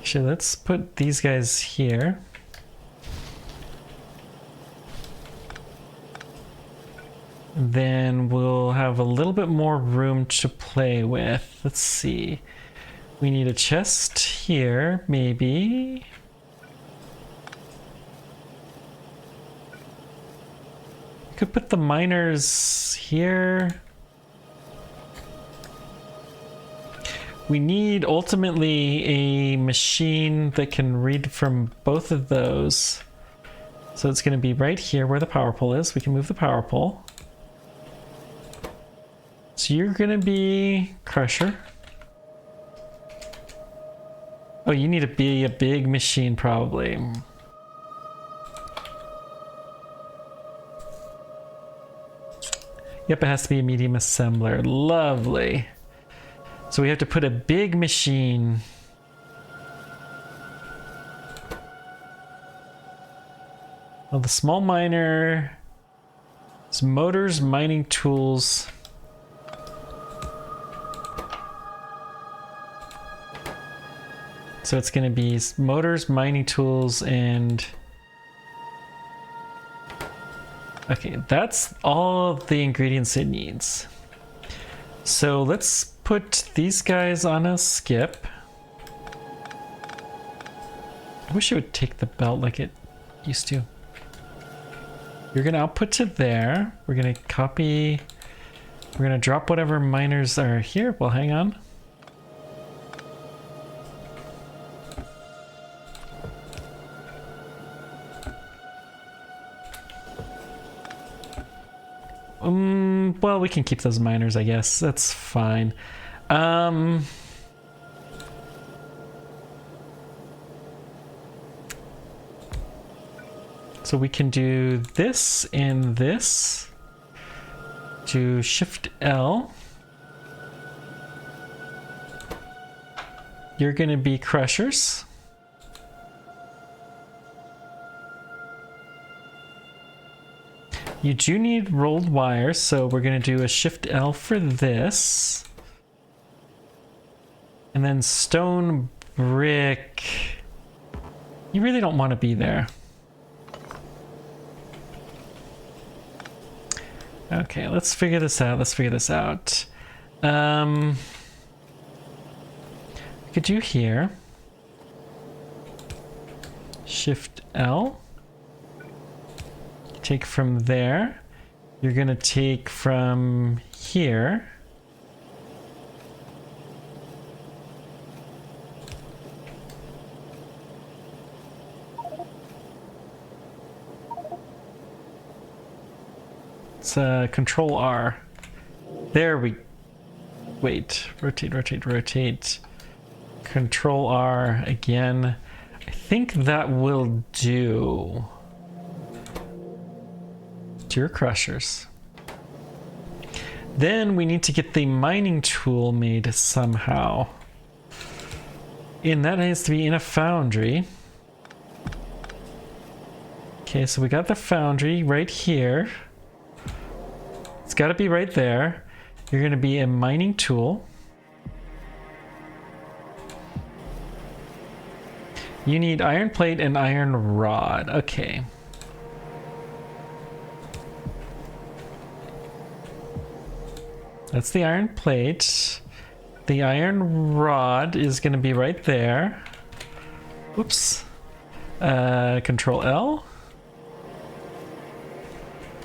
Actually, let's put these guys here. Then we'll have a little bit more room to play with. Let's see. We need a chest here, maybe. Could put the miners here. We need ultimately a machine that can read from both of those. So it's going to be right here where the power pole is. We can move the power pole. So you're going to be crusher. Oh, you need to be a big machine probably. Yep, it has to be a medium assembler. Lovely. So we have to put a big machine. Well, the small miner, it's motors, mining tools. So it's going to be motors, mining tools, and... Okay, that's all of the ingredients it needs. So let's put these guys on a skip. I wish it would take the belt like it used to. You're gonna output to there. We're gonna copy. We're gonna drop whatever miners are here. Well, hang on. Well, we can keep those miners, I guess. That's fine. So we can do this and this. Do Shift L. You're going to be crushers. You do need rolled wires, so we're going to do a Shift L for this. And then stone brick. You really don't want to be there. Okay, let's figure this out. We could do here. Shift L. Take from there. You're gonna take from here. It's Control R. There we... Wait. Rotate. Control R again. I think that will do. To your crushers. Then we need to get the mining tool made somehow. And that needs to be in a foundry. Okay, so we got the foundry right here. It's got to be right there. You're going to be a mining tool. You need iron plate and iron rod. Okay. That's the iron plate. The iron rod is going to be right there. Oops. Control L.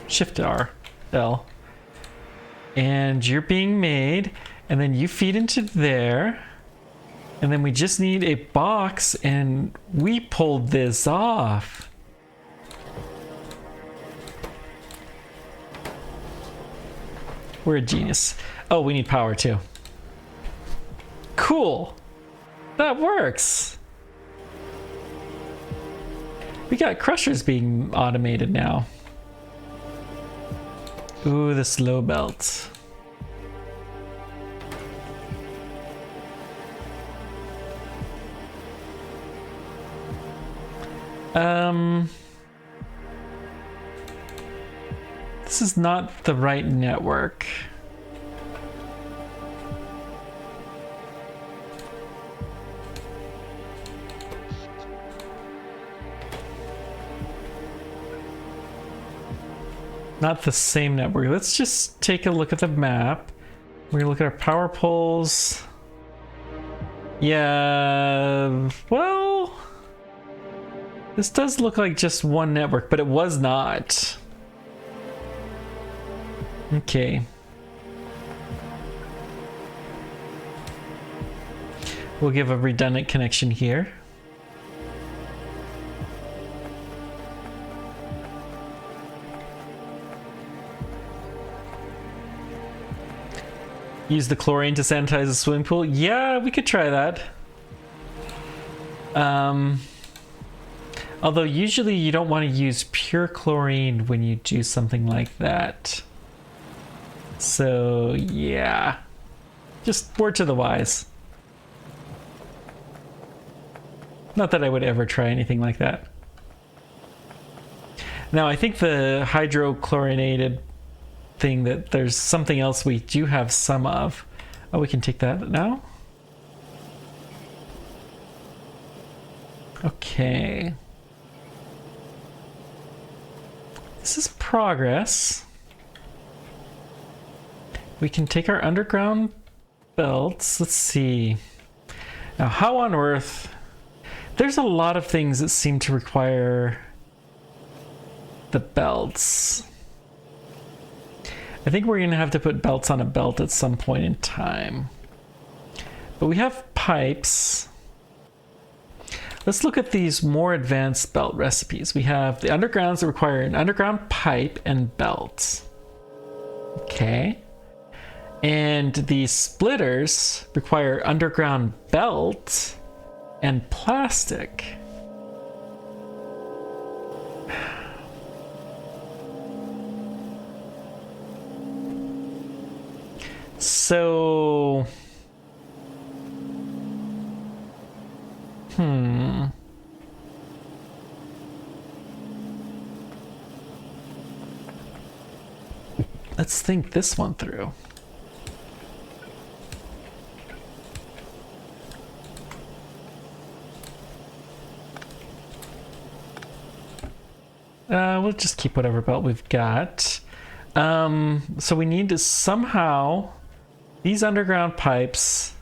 Shift R. L. And you're being made. And then you feed into there. And then we just need a box. And we pulled this off. We're a genius. Oh, we need power too. Cool. That works. We got crushers being automated now. Ooh, the slow belt. This is not the right network. Not the same network. Let's just take a look at the map. We're gonna look at our power poles. Yeah, well, this does look like just one network, but it was not. Okay. We'll give a redundant connection here. Use the chlorine to sanitize the swimming pool. Yeah, we could try that. Although usually you don't want to use pure chlorine when you do something like that. So yeah, just word to the wise. Not that I would ever try anything like that. Now I think the hydrochlorinated thing, that there's something else we do have some of. Oh, we can take that now. Okay. This is progress. We can take our underground belts. Let's see. Now, how on earth... There's a lot of things that seem to require the belts. I think we're going to have to put belts on a belt at some point in time. But we have pipes. Let's look at these more advanced belt recipes. We have the undergrounds that require an underground pipe and belts. Okay. And the splitters require underground belt and plastic. So... Let's think this one through. We'll just keep whatever belt we've got. So we need to somehow... These underground pipes...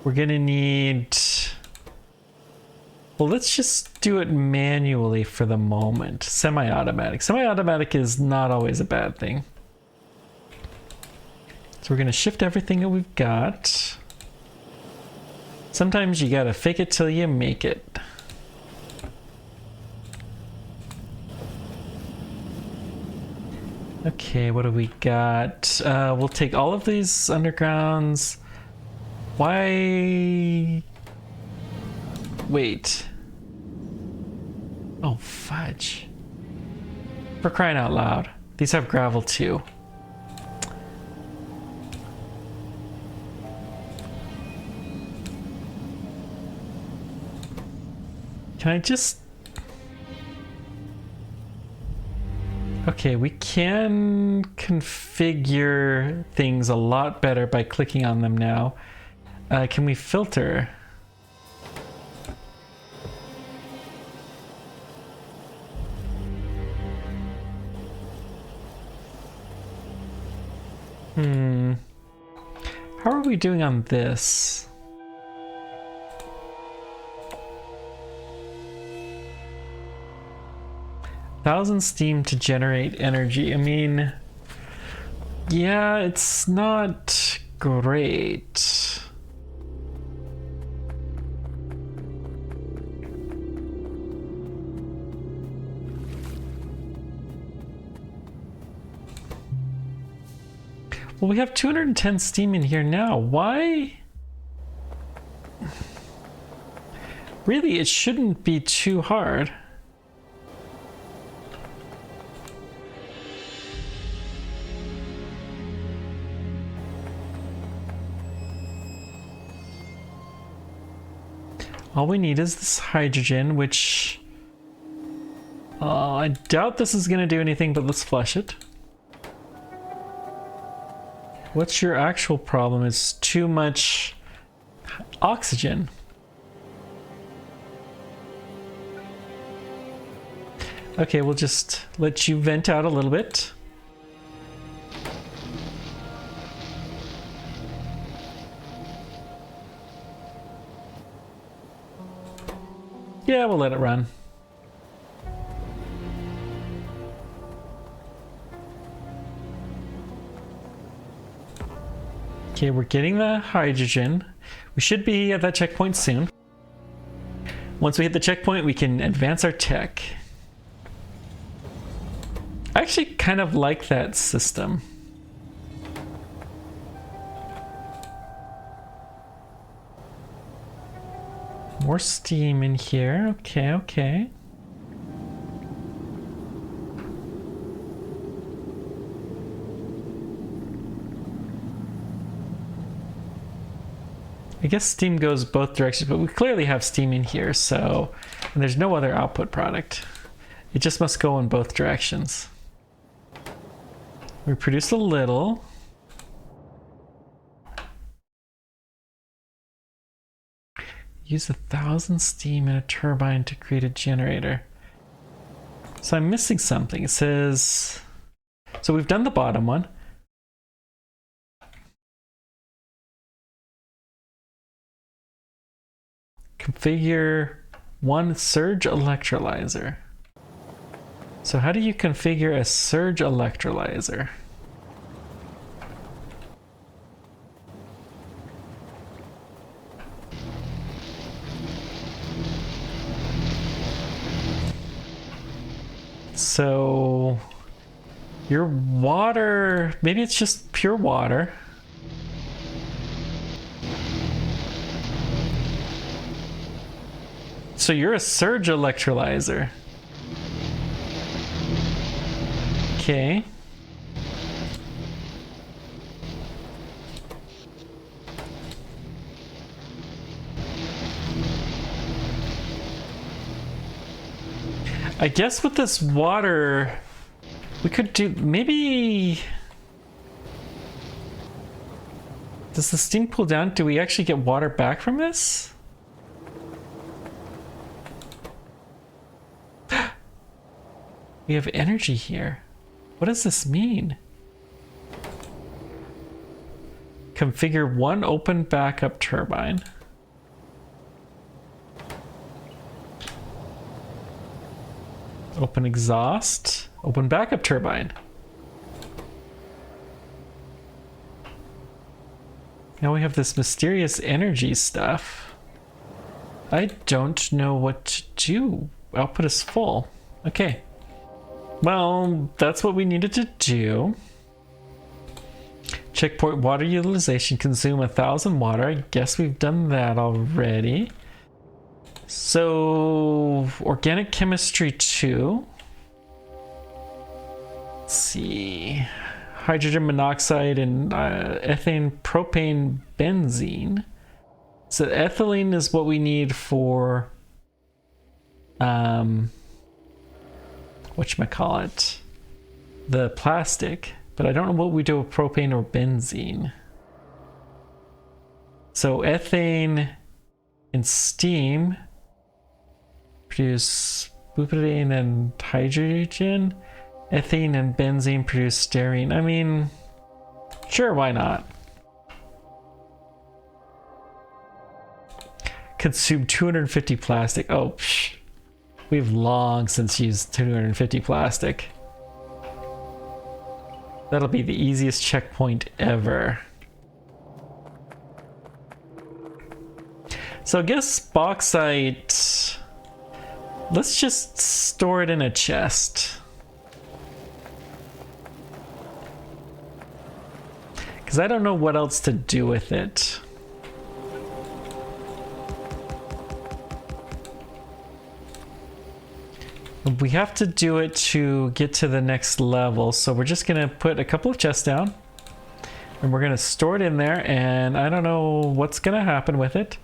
We're gonna need... Well, let's just do it manually for the moment. Semi-automatic. Semi-automatic is not always a bad thing. So we're gonna shift everything that we've got. Sometimes you gotta fake it till you make it. Okay, what do we got? We'll take all of these undergrounds. Why? Wait. Oh, fudge. For crying out loud. These have gravel too. Can I just... Okay, we can configure things a lot better by clicking on them now. Can we filter? How are we doing on this? $1,000 steam to generate energy. I mean, yeah, it's not great. Well, we have 210 steam in here now. Why? Really, it shouldn't be too hard. All we need is this hydrogen, which... I doubt this is going to do anything, but let's flush it. What's your actual problem? It's too much oxygen. Okay, we'll just let you vent out a little bit. Yeah, we'll let it run. Okay, we're getting the hydrogen. We should be at that checkpoint soon. Once we hit the checkpoint, we can advance our tech. I actually kind of like that system. More steam in here. Okay, okay. I guess steam goes both directions, but we clearly have steam in here, so... And there's no other output product. It just must go in both directions. We produce a little. Use 1,000 steam in a turbine to create a generator. So I'm missing something. It says... So we've done the bottom one. Configure one surge electrolyzer. So how do you configure a surge electrolyzer? So Your water, maybe it's just pure water. So you're a surge electrolyzer. Okay. I guess with this water, we could do maybe. Does the steam cool down? Do we actually get water back from this? We have energy here. What does this mean? Configure one open backup turbine. Open exhaust. Open backup turbine. Now we have this mysterious energy stuff. I don't know what to do. Output is full. Okay. Well, that's what we needed to do. Checkpoint water utilization, consume 1,000 water. I guess we've done that already. So, organic chemistry 2. Let's see. Hydrogen monoxide and ethane, propane, benzene. So ethylene is what we need for whatchamacallit, the plastic, but I don't know what we do with propane or benzene. So ethane and steam produce butane and hydrogen. Ethane and benzene produce styrene. I mean, sure, why not? Consume 250 plastic. Oh, psh. We've long since used 250 plastic. That'll be the easiest checkpoint ever. So I guess bauxite, let's just store it in a chest. Because I don't know what else to do with it. We have to do it to get to the next level, so we're just gonna put a couple of chests down and we're gonna store it in there, and I don't know what's gonna happen with it,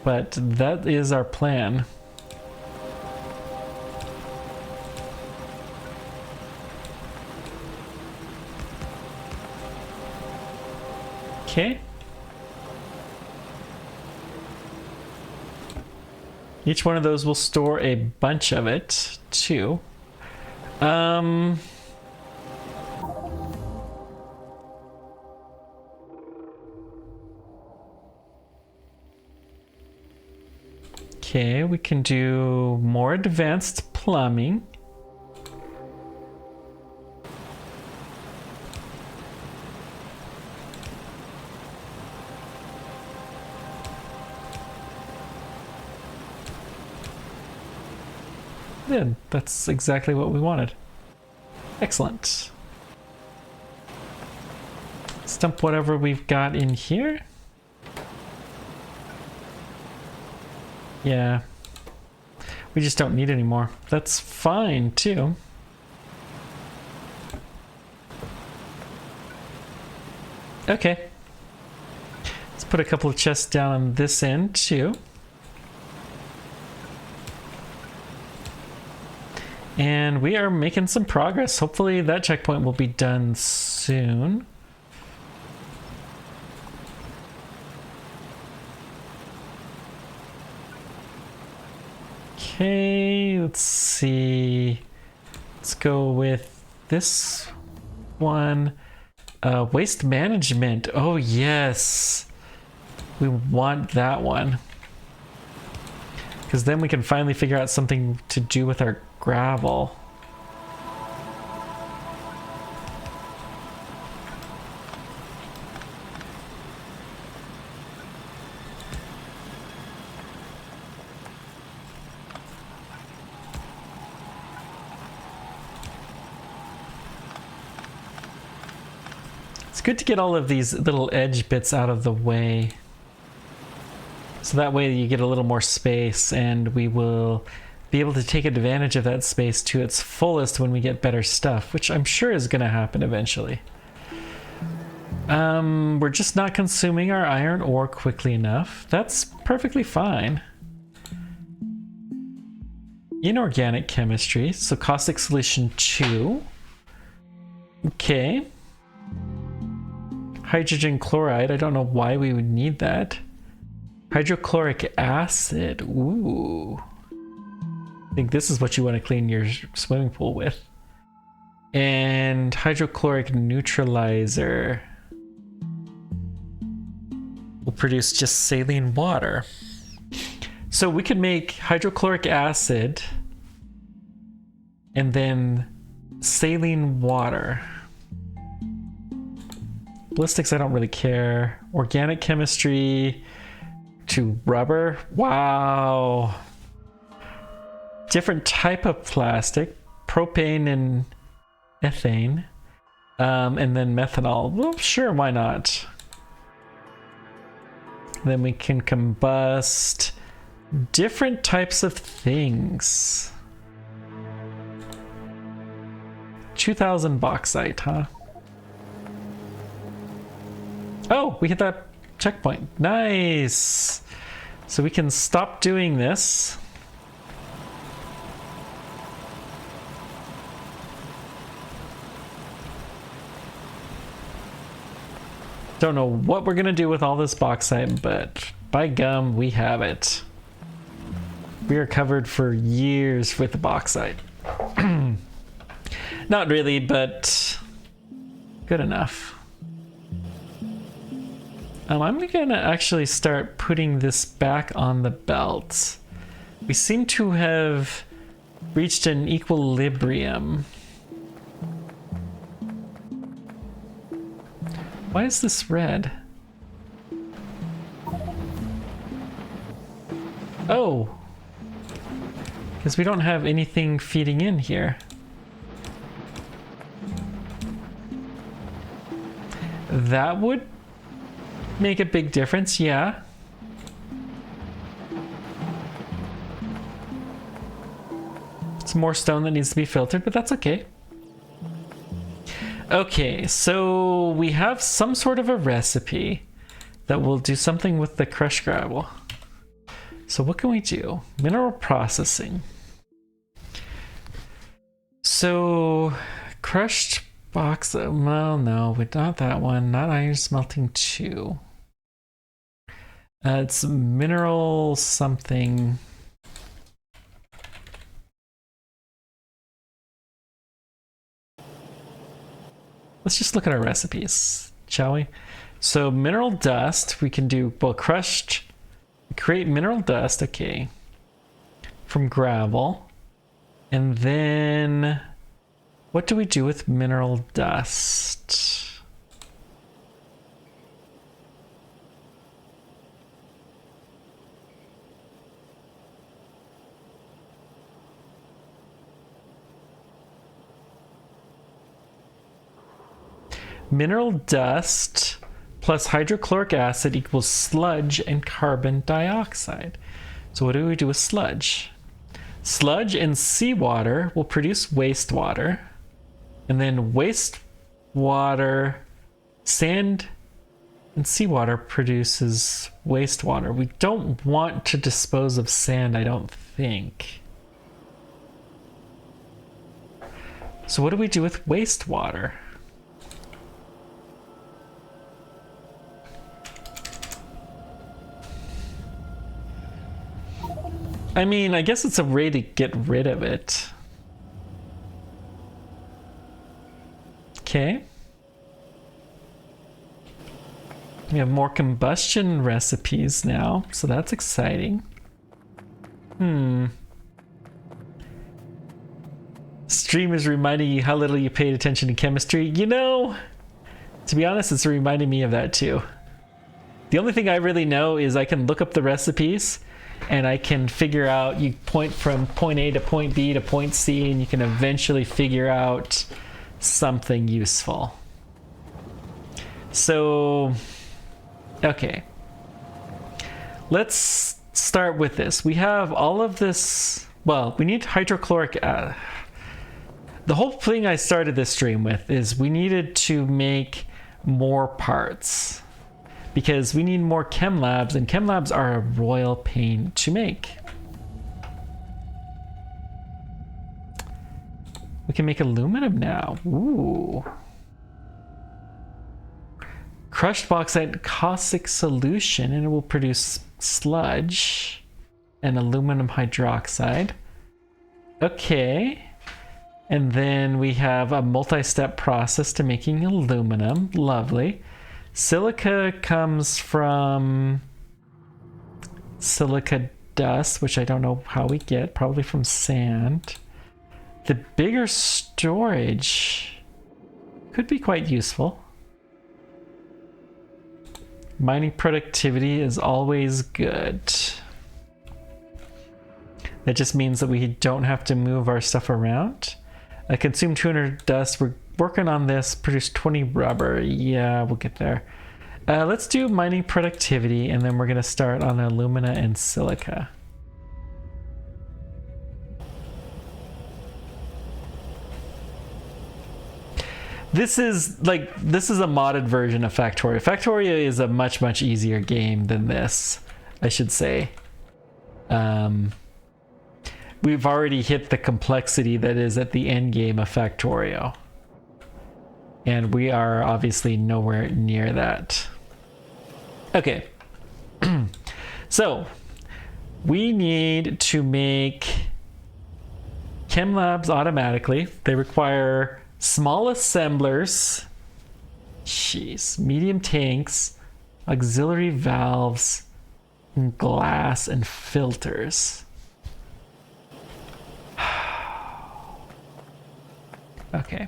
but that is our plan. Okay. Each one of those will store a bunch of it, too. Okay, we can do more advanced plumbing. Good. That's exactly what we wanted. Excellent. Let's dump whatever we've got in here. Yeah. We just don't need any more. That's fine, too. Okay. Let's put a couple of chests down on this end, too. And we are making some progress. Hopefully that checkpoint will be done soon. Okay, let's see. Let's go with this one. Waste management. Oh, yes. We want that one. Because then we can finally figure out something to do with our gravel. It's good to get all of these little edge bits out of the way. So that way you get a little more space, and we will be able to take advantage of that space to its fullest when we get better stuff, which I'm sure is going to happen eventually. We're just not consuming our iron ore quickly enough. That's perfectly fine. Inorganic chemistry, so caustic solution 2. Okay. Hydrogen chloride, I don't know why we would need that. Hydrochloric acid, ooh. I think this is what you want to clean your swimming pool with. And hydrochloric neutralizer will produce just saline water. So we could make hydrochloric acid and then saline water. Ballistics, I don't really care. Organic chemistry to rubber. Wow. Different type of plastic. Propane and ethane. And then methanol. Well, sure, why not? Then we can combust different types of things. 2000 bauxite, huh? Oh, we hit that checkpoint. Nice. So we can stop doing this. Don't know what we're gonna do with all this bauxite, but by gum, we have it. We are covered for years with the bauxite. Not really, but good enough. I'm gonna actually start putting this back on the belt. We seem to have reached an equilibrium. Why is this red? Oh, because we don't have anything feeding in here. That would make a big difference, yeah. It's more stone that needs to be filtered, but that's okay. Okay, so we have some sort of a recipe that will do something with the crushed gravel. So what can we do? Mineral processing. So crushed box, well, no, but not that one. Not iron smelting 2. It's mineral something. Let's just look at our recipes, shall we? So mineral dust, we can do, well, crushed, create mineral dust, okay, from gravel. And then what do we do with mineral dust? Mineral dust plus hydrochloric acid equals sludge and carbon dioxide. So what do we do with sludge? Sludge and seawater will produce wastewater. And then wastewater, sand and seawater produces wastewater. We don't want to dispose of sand, I don't think. So what do we do with wastewater? I mean, I guess it's a way to get rid of it. Okay. We have more combustion recipes now, so that's exciting. Stream is reminding you how little you paid attention to chemistry. You know, to be honest, it's reminding me of that too. The only thing I really know is I can look up the recipes and I can figure out, you point from point A to point B to point C, and you can eventually figure out something useful. So, okay. Let's start with this. We have all of this. Well, we need hydrochloric. The whole thing I started this stream with is we needed to make more parts because we need more chem labs, and chem labs are a royal pain to make. We can make aluminum now. Ooh. Crushed bauxite caustic solution, and it will produce sludge and aluminum hydroxide. Okay. And then we have a multi-step process to making aluminum. Lovely. Silica comes from silica dust, which I don't know how we get, probably from sand. The bigger storage could be quite useful. Mining productivity is always good. That just means that we don't have to move our stuff around. I consume 200 dust. We're working on this. Produce 20 rubber. Yeah, we'll get there. Let's do mining productivity, and then we're going to start on alumina and silica. This is a modded version of Factorio. Factorio is a much, much easier game than this, I should say. We've already hit the complexity that is at the end game of Factorio. And we are obviously nowhere near that. Okay. So, we need to make chem labs automatically. They require small assemblers, medium tanks, auxiliary valves, and glass and filters. Okay.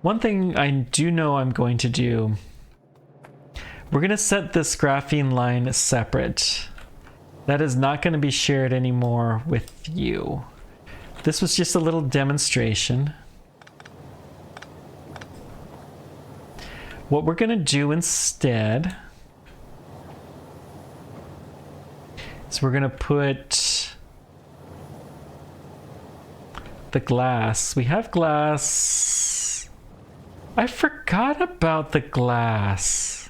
One thing I do know I'm going to do, we're going to set this graphene line separate. That is not going to be shared anymore with you. This was just a little demonstration. What we're going to do instead is we're going to put the glass. We have glass. I forgot about the glass.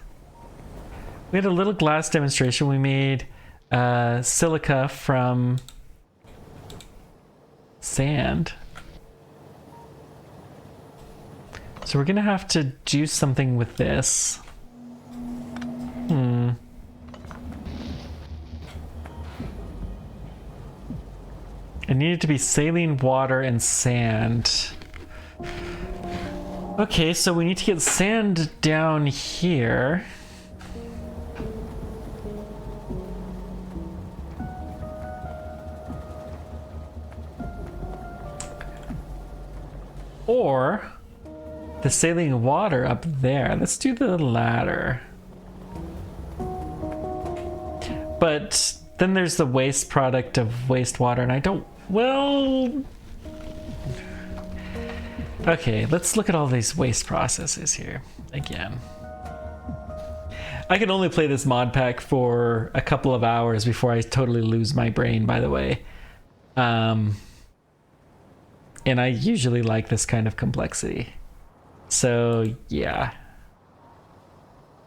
We had a little glass demonstration. We made silica from sand. So we're gonna have to do something with this. It needed to be saline water and sand. Okay, so we need to get sand down here. Or the saline water up there. Let's do the latter. But then there's the waste product of wastewater, and I don't... Well... Okay, let's look at all these waste processes here again. I can only play this mod pack for a couple of hours before I totally lose my brain, by the way. And I usually like this kind of complexity. So, yeah.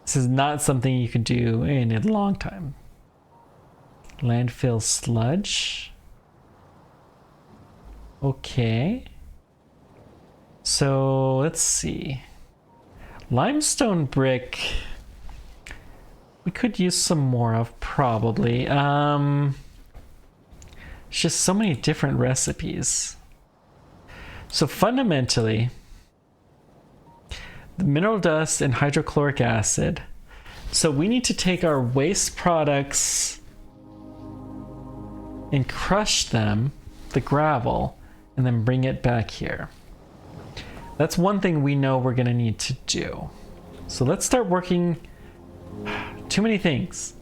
This is not something you can do in a long time. Landfill sludge. Okay. So, let's see. Limestone brick. We could use some more of, probably. It's just so many different recipes. So fundamentally, the mineral dust and hydrochloric acid. So we need to take our waste products and crush them, the gravel, and then bring it back here. That's one thing we know we're gonna need to do. So let's start working. Too many things.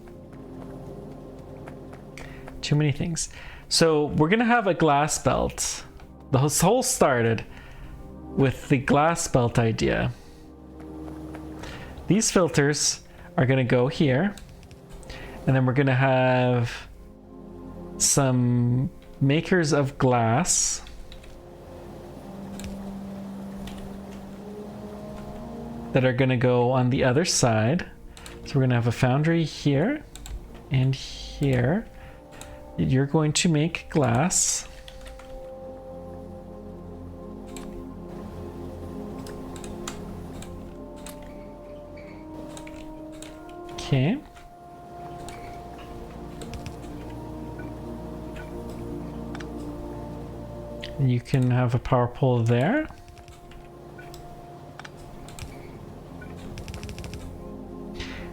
Too many things. So we're gonna have a glass belt. The whole started with the glass belt idea. these filters are going to go here. And then we're going to have some makers of glass. That are going to go on the other side. So we're going to have a foundry here and here. You're going to make glass. Okay. You can have a power pole there.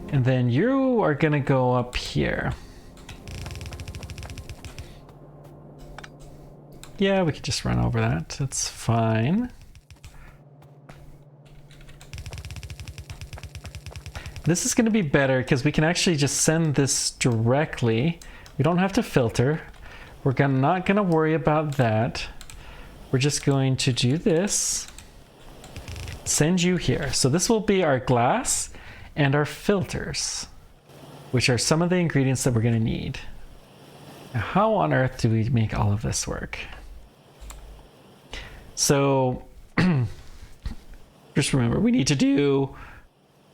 And then you are gonna go up here. Yeah, we could just run over that. That's fine. This is gonna be better because we can actually just send this directly. We don't have to filter. We're not gonna worry about that. We're just going to do this. Send you here. So this will be our glass and our filters, which are some of the ingredients that we're going to need. Now, how on earth do we make all of this work? So just remember, we need to do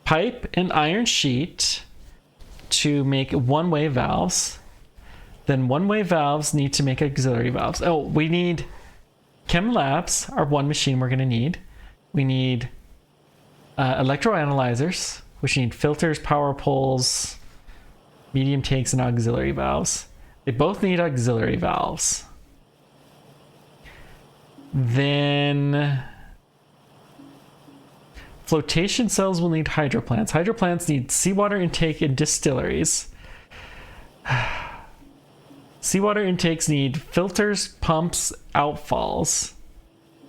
pipe and iron sheet to make one-way valves. Then one-way valves need to make auxiliary valves. Oh, we need Chem Labs, our one machine we're going to need. We need electroanalyzers, which need filters, power poles, medium tanks, and auxiliary valves. They both need auxiliary valves. Then flotation cells will need hydroplants. Hydroplants need seawater intake and distilleries. Seawater intakes need filters, pumps, outfalls.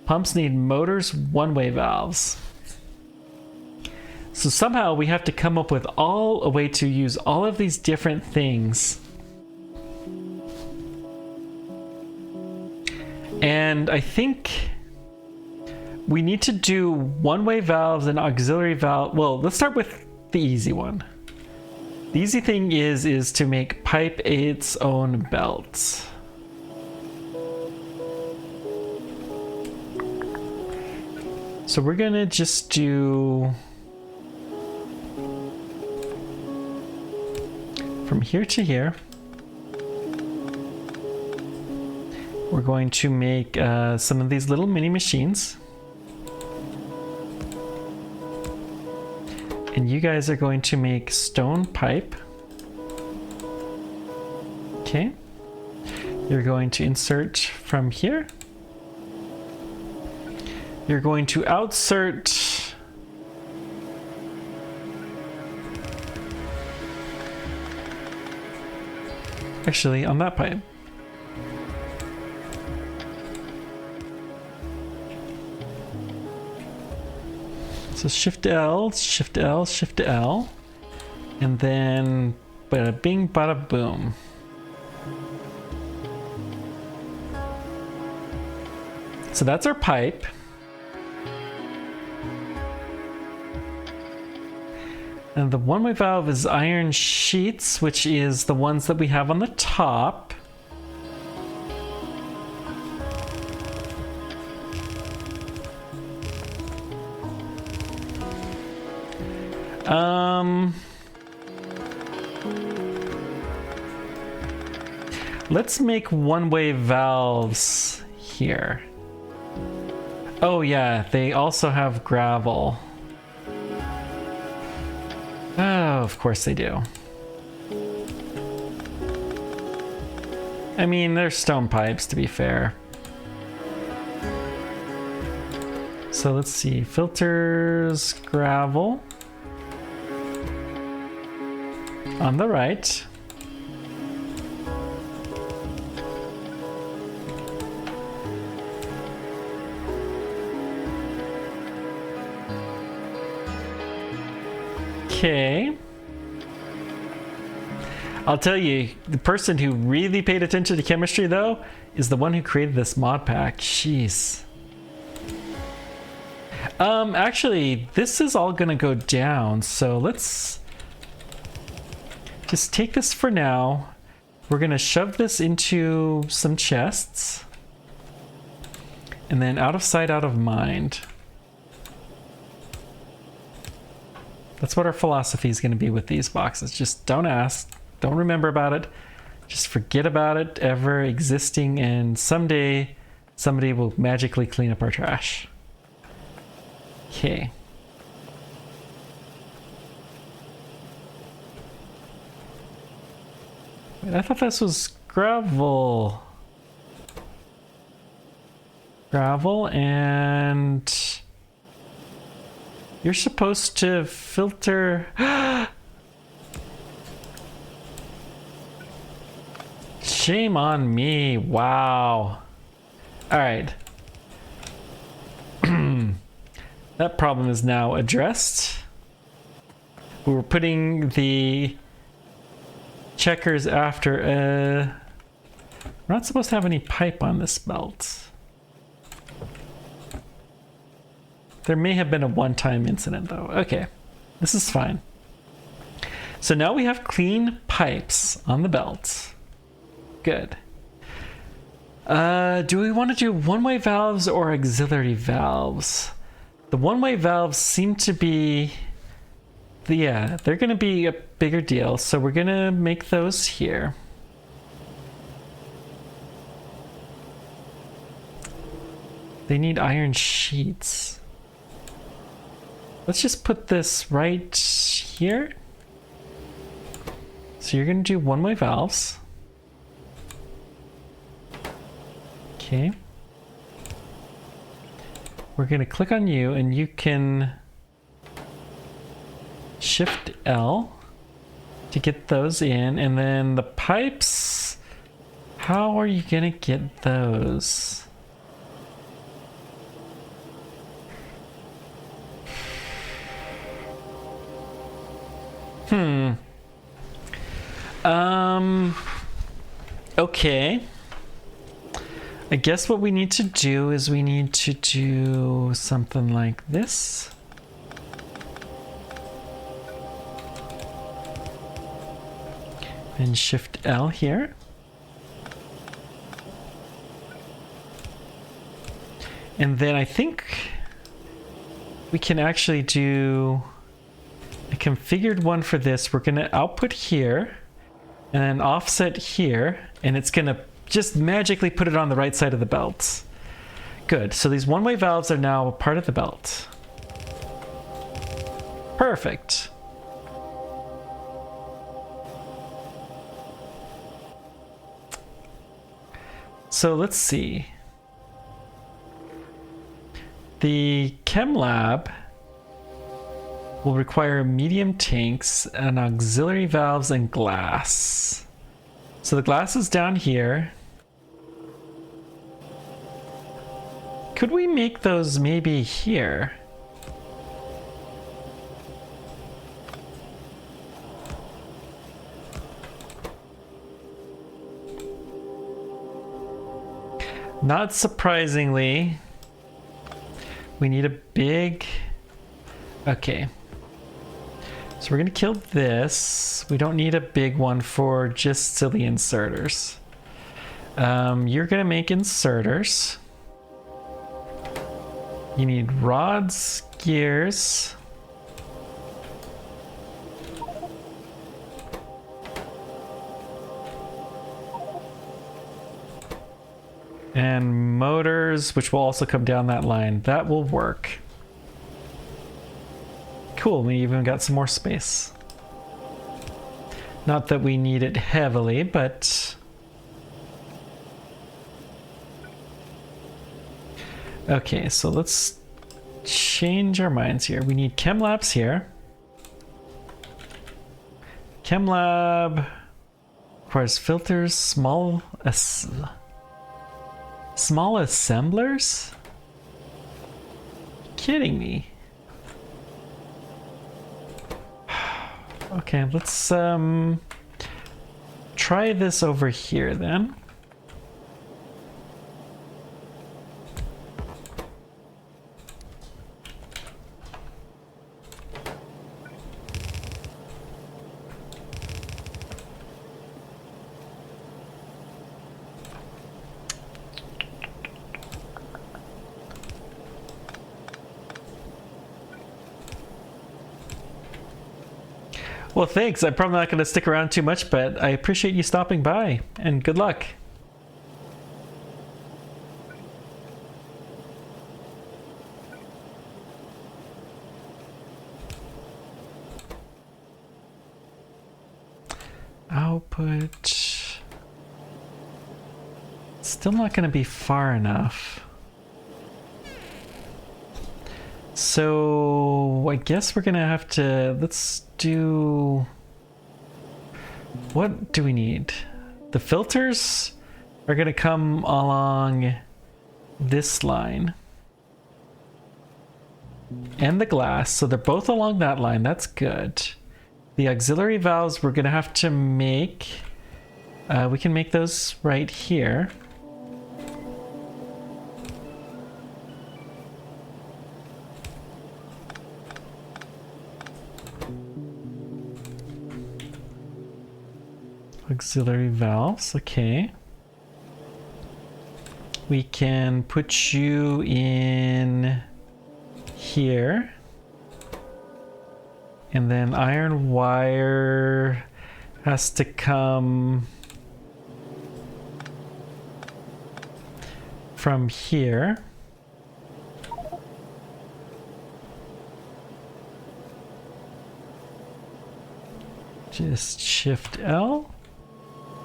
Pumps need motors, one-way valves. So somehow we have to come up with a way to use all of these different things. And I think we need to do one-way valves and auxiliary valve. Well, let's start with the easy one. The easy thing is to make pipe its own belts. So we're gonna just do from here to here. We're going to make some of these little mini machines. And you guys are going to make stone pipe. Okay. You're going to insert from here. You're going to outsert actually on that pipe. So Shift L, Shift L, Shift L, and then bada bing, bada boom. So that's our pipe. And the one-way valve is iron sheets, which is the ones that we have on the top. Let's make one-way valves here. Oh yeah, they also have gravel. Oh, of course they do. I mean, they're stone pipes, to be fair. So let's see, filters, gravel. On the right. Okay. I'll tell you, the person who really paid attention to chemistry, though, is the one who created this mod pack. Jeez. Actually, this is all gonna go down, so let's just take this for now. We're gonna shove this into some chests. And then out of sight, out of mind. That's what our philosophy is gonna be with these boxes. Just don't ask, don't remember about it. Just forget about it ever existing, and someday somebody will magically clean up our trash. Okay. Wait, I thought this was gravel. Gravel, and you're supposed to filter. Shame on me. Wow. All right. That problem is now addressed. We were putting the checkers after. We're not supposed to have any pipe on this belt. There may have been a one-time incident though. Okay, this is fine. So now we have clean pipes on the belt. Good. Do we want to do one-way valves or auxiliary valves? The one-way valves seem to be, yeah, they're going to be a bigger deal, so we're going to make those here. They need iron sheets. Let's just put this right here. So you're going to do one-way valves. Okay. We're going to click on you, and you can Shift L to get those in, and then the pipes, how are you going to get those? Okay. I guess what we need to do is we need to do something like this. And Shift L here. And then I think we can actually do a configured one for this. We're going to output here and then offset here, and it's going to just magically put it on the right side of the belt. Good. So these one-way valves are now a part of the belt. Perfect. So let's see. The chem lab will require medium tanks and auxiliary valves and glass. So the glass is down here. Could we make those maybe here? Not surprisingly, we need a big... Okay. So we're going to kill this. We don't need a big one for just silly inserters. You're going to make inserters. You need rods, gears. And motors, which will also come down that line. That will work. Cool, we even got some more space. Not that we need it heavily, but... Okay, so let's change our minds here. We need chem labs here. Chem lab requires filters, small assemblers? Kidding me. Okay, let's try this over here then. Well, thanks. I'm probably not going to stick around too much, but I appreciate you stopping by, and good luck. Output. Still not going to be far enough. So I guess we're going to have to, let's do, what do we need? The filters are going to come along this line. And the glass, so they're both along that line, that's good. The auxiliary valves we're going to have to make, we can make those right here. Auxiliary valves, okay. We can put you in here. And then iron wire has to come from here. Just shift L.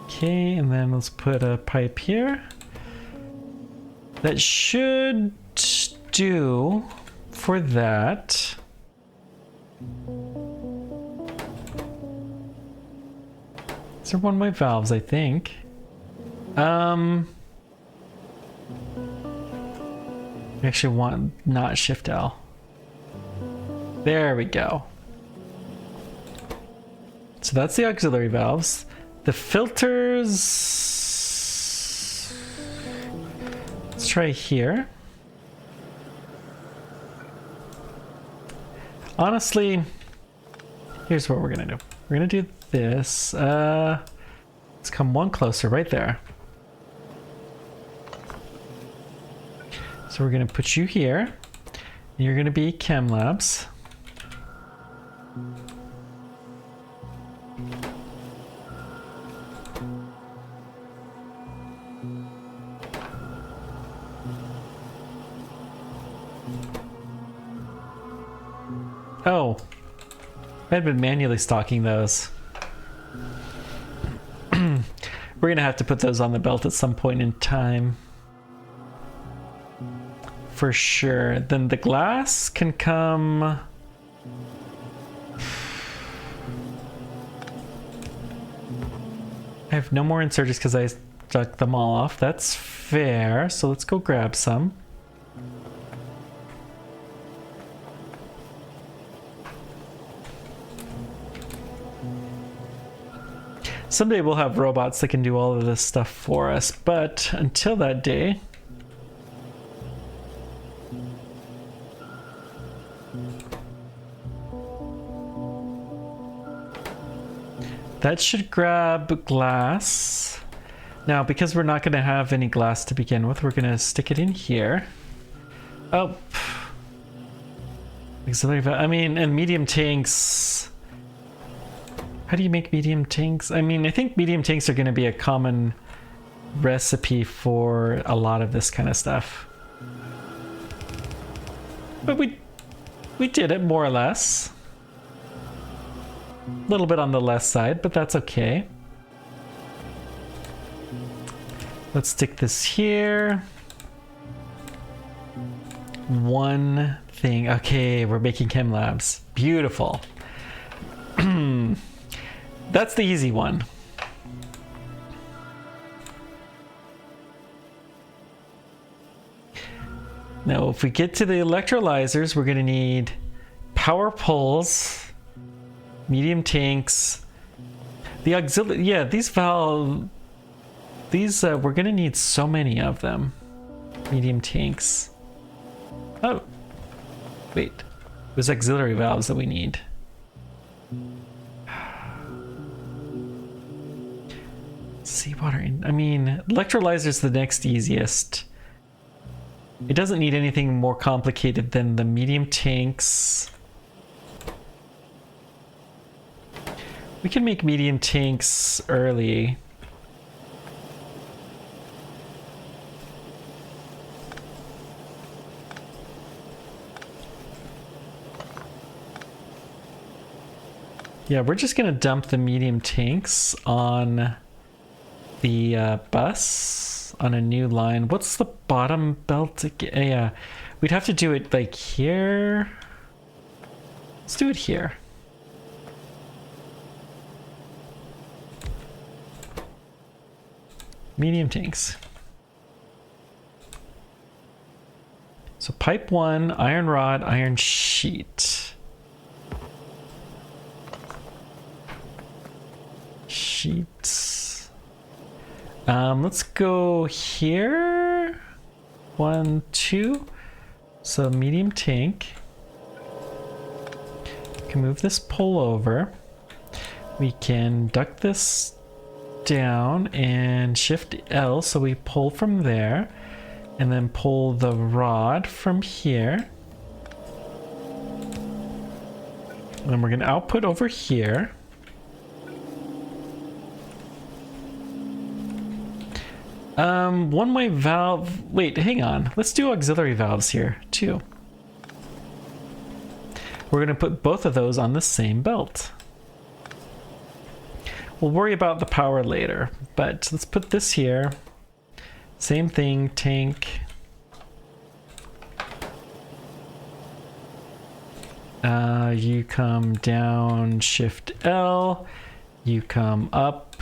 Okay, and then let's put a pipe here. That should do for that. These are one of my valves, I think. I actually want not shift L. There we go. So that's the auxiliary valves. The filters, let's try here. Honestly, here's what we're gonna do. We're gonna do this. Let's come one closer, right there. So we're gonna put you here. You're gonna be Chem Labs. Oh, I've been manually stocking those. We're gonna have to put those on the belt at some point in time. For sure. Then the glass can come... I have no more inserters because I stuck them all off. That's fair. So let's go grab some. Someday we'll have robots that can do all of this stuff for us, but until that day... That should grab glass. Now, because we're not going to have any glass to begin with, we're going to stick it in here. Oh. Auxiliary valve. I mean, and medium tanks... How do you make medium tanks? I mean, I think medium tanks are going to be a common recipe for a lot of this kind of stuff. But we did it more or less. A little bit on the less side, but that's okay. Let's stick this here. One thing. Okay, we're making Chem Labs. Beautiful. That's the easy one. Now, if we get to the electrolyzers, we're going to need power poles, medium tanks, the auxiliary. Yeah, these we're going to need so many of them. Medium tanks. Oh, wait. There's auxiliary valves that we need. Seawater. I mean, electrolyzer's the next easiest. It doesn't need anything more complicated than the medium tanks. We can make medium tanks early. Yeah, we're just gonna dump the medium tanks on the bus on a new line. What's the bottom belt again? Yeah, we'd have to do it like here. Let's do it here. Medium tanks. So pipe 1, iron rod, iron sheet. Sheets. Let's go here. 1, 2. So medium tank. We can move this pole over. We can duck this down and shift L so we pull from there, and then pull the rod from here. And then we're going to output over here. One-way valve. Wait, hang on. Let's do auxiliary valves here too. We're going to put both of those on the same belt. We'll worry about the power later, but let's put this here. Same thing, tank. You come down, shift L. You come up.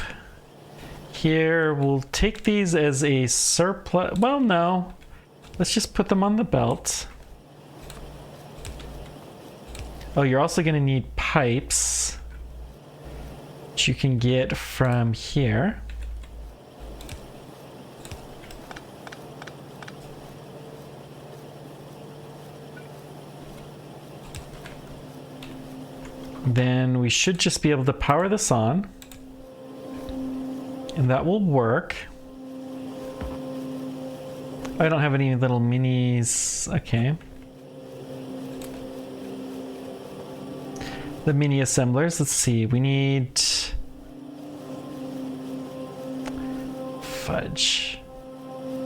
Here, we'll take these as a surplus. Well, no. Let's just put them on the belt. Oh, you're also going to need pipes, which you can get from here. Then we should just be able to power this on, and that will work. I don't have any little minis. Okay. The mini assemblers, let's see, we need fudge.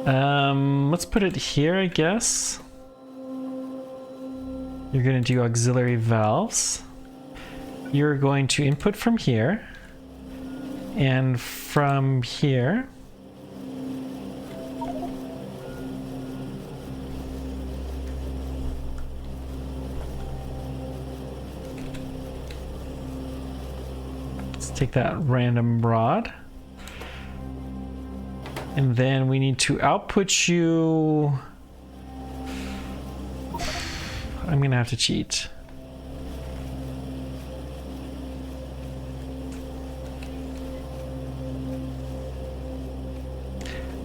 Let's put it here, I guess. You're going to do auxiliary valves. You're going to input from here, and from here. Let's take that random rod. And then we need to output you. I'm going to have to cheat.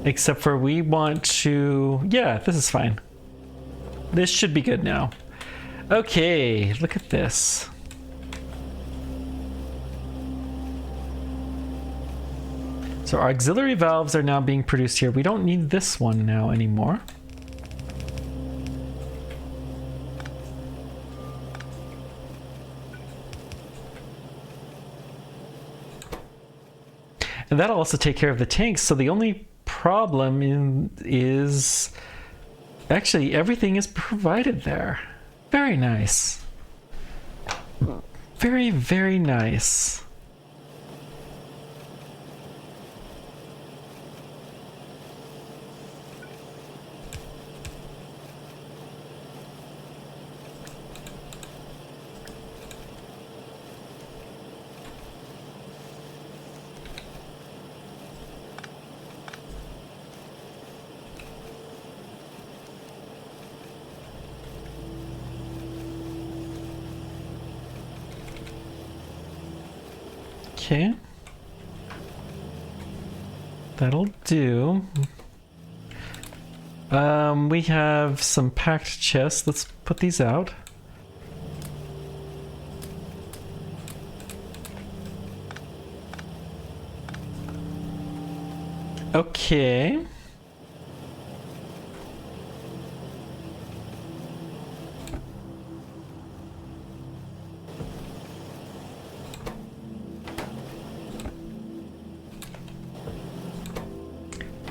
Except for we want to, yeah, this is fine. This should be good now. Okay, look at this. So our auxiliary valves are now being produced here. We don't need this one now anymore. And that'll also take care of the tanks. So the only problem is actually everything is provided there. Very nice. Very, very nice. Okay. That'll do. We have some packed chests. Let's put these out. Okay.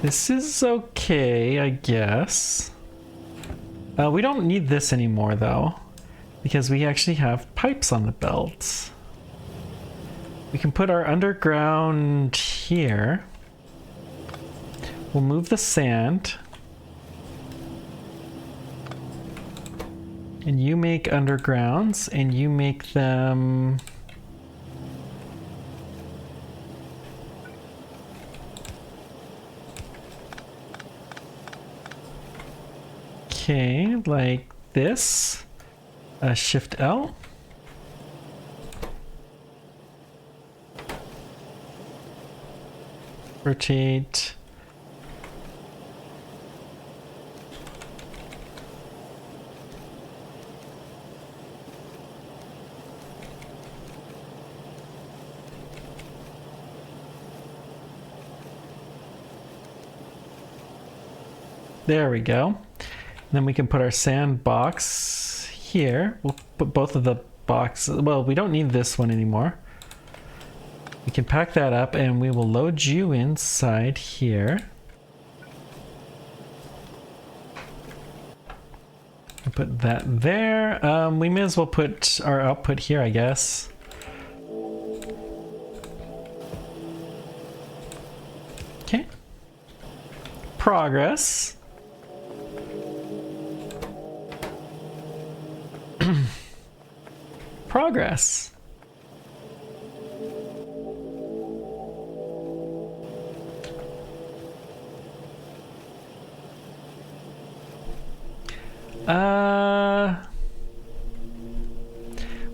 This is okay, I guess. We don't need this anymore though, because we actually have pipes on the belt. We can put our underground here. We'll move the sand. And you make undergrounds, and you make them... Okay, like this. Shift L. Rotate. There we go. Then we can put our sand box here. We'll put both of the boxes. Well, we don't need this one anymore. We can pack that up and we will load you inside here. And put that there. We may as well put our output here, I guess. Okay. Progress. Progress.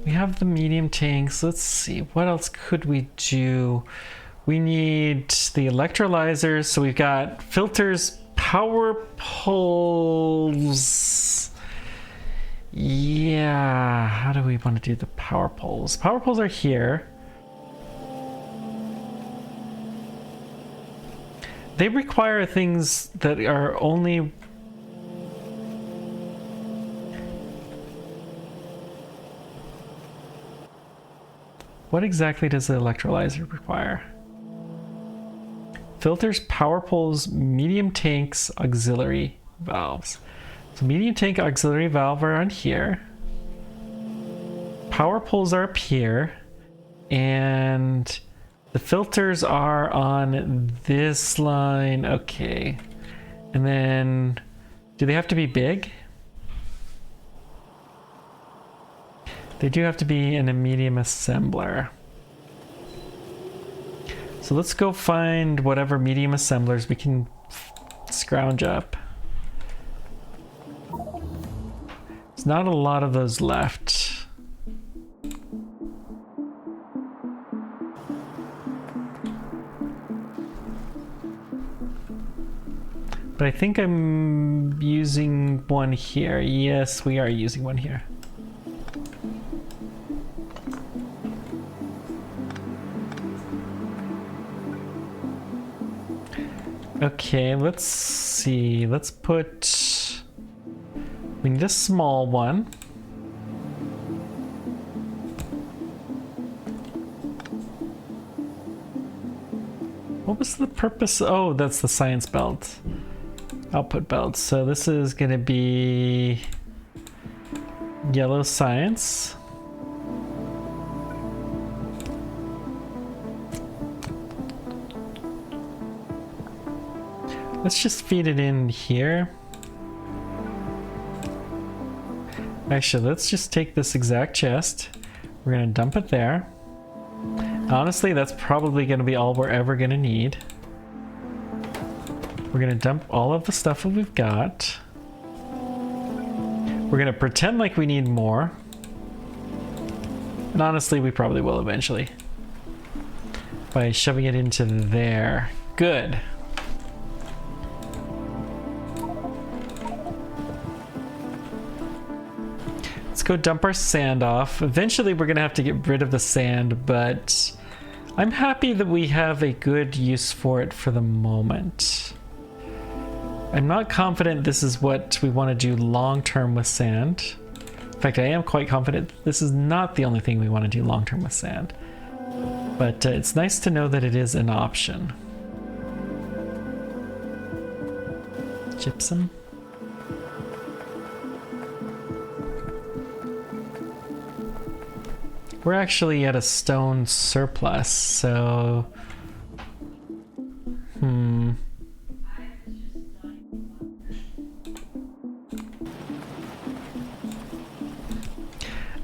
We have the medium tanks. Let's see, what else could we do? We need the electrolyzers, so we've got filters, power poles. Yeah, how do we want to do the power poles? Power poles are here. They require things that are only... What exactly does the electrolyzer require? Filters, power poles, medium tanks, auxiliary valves. So medium tank auxiliary valve are on here. Power poles are up here. And the filters are on this line. Okay. And then, do they have to be big? They do have to be in a medium assembler. So let's go find whatever medium assemblers we can scrounge up. There's not a lot of those left. But I think I'm using one here. Yes, we are using one here. Okay, let's see. Let's put... We need a small one. What was the purpose? Oh, that's the science belt. Output belt. So this is going to be yellow science. Let's just feed it in here. Actually, let's just take this exact chest. We're going to dump it there. Honestly, that's probably going to be all we're ever going to need. We're going to dump all of the stuff that we've got. We're going to pretend like we need more. And honestly, we probably will eventually. By shoving it into there. Good. Let's go dump our sand off. Eventually we're gonna have to get rid of the sand, but I'm happy that we have a good use for it for the moment. I'm not confident this is what we want to do long term with sand. In fact, I am quite confident this is not the only thing we want to do long term with sand. But it's nice to know that it is an option. gypsum. We're actually at a stone surplus, so...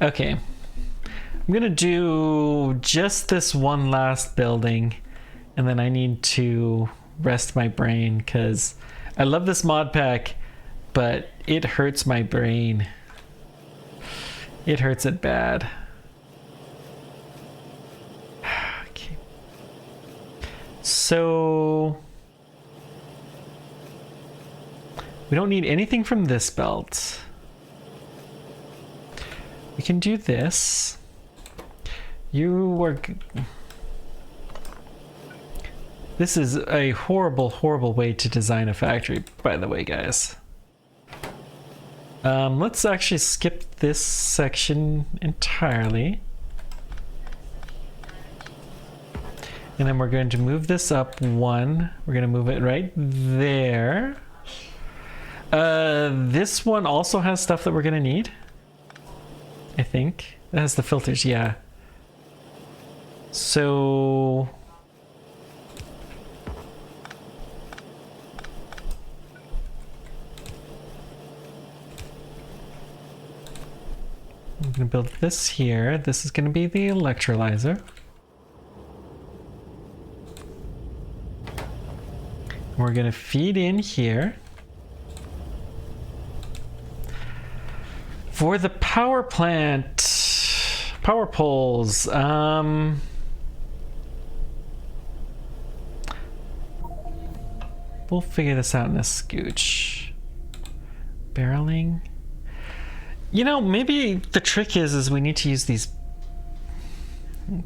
Okay. I'm gonna do just this one last building, and then I need to rest my brain, because I love this mod pack, but it hurts my brain. It hurts it bad. Okay. So we don't need anything from this belt. We can do this. You are... This is a horrible, horrible way to design a factory, by the way, guys. Let's actually skip this section entirely. And then we're going to move this up one. We're going to move it right there. This one also has stuff that we're going to need, I think. It has the filters, yeah. So... I'm going to build this here. This is going to be the electrolyzer. We're going to feed in here. For the power plant, power poles, we'll figure this out in a scooch. Barreling. You know, maybe the trick is we need to use these we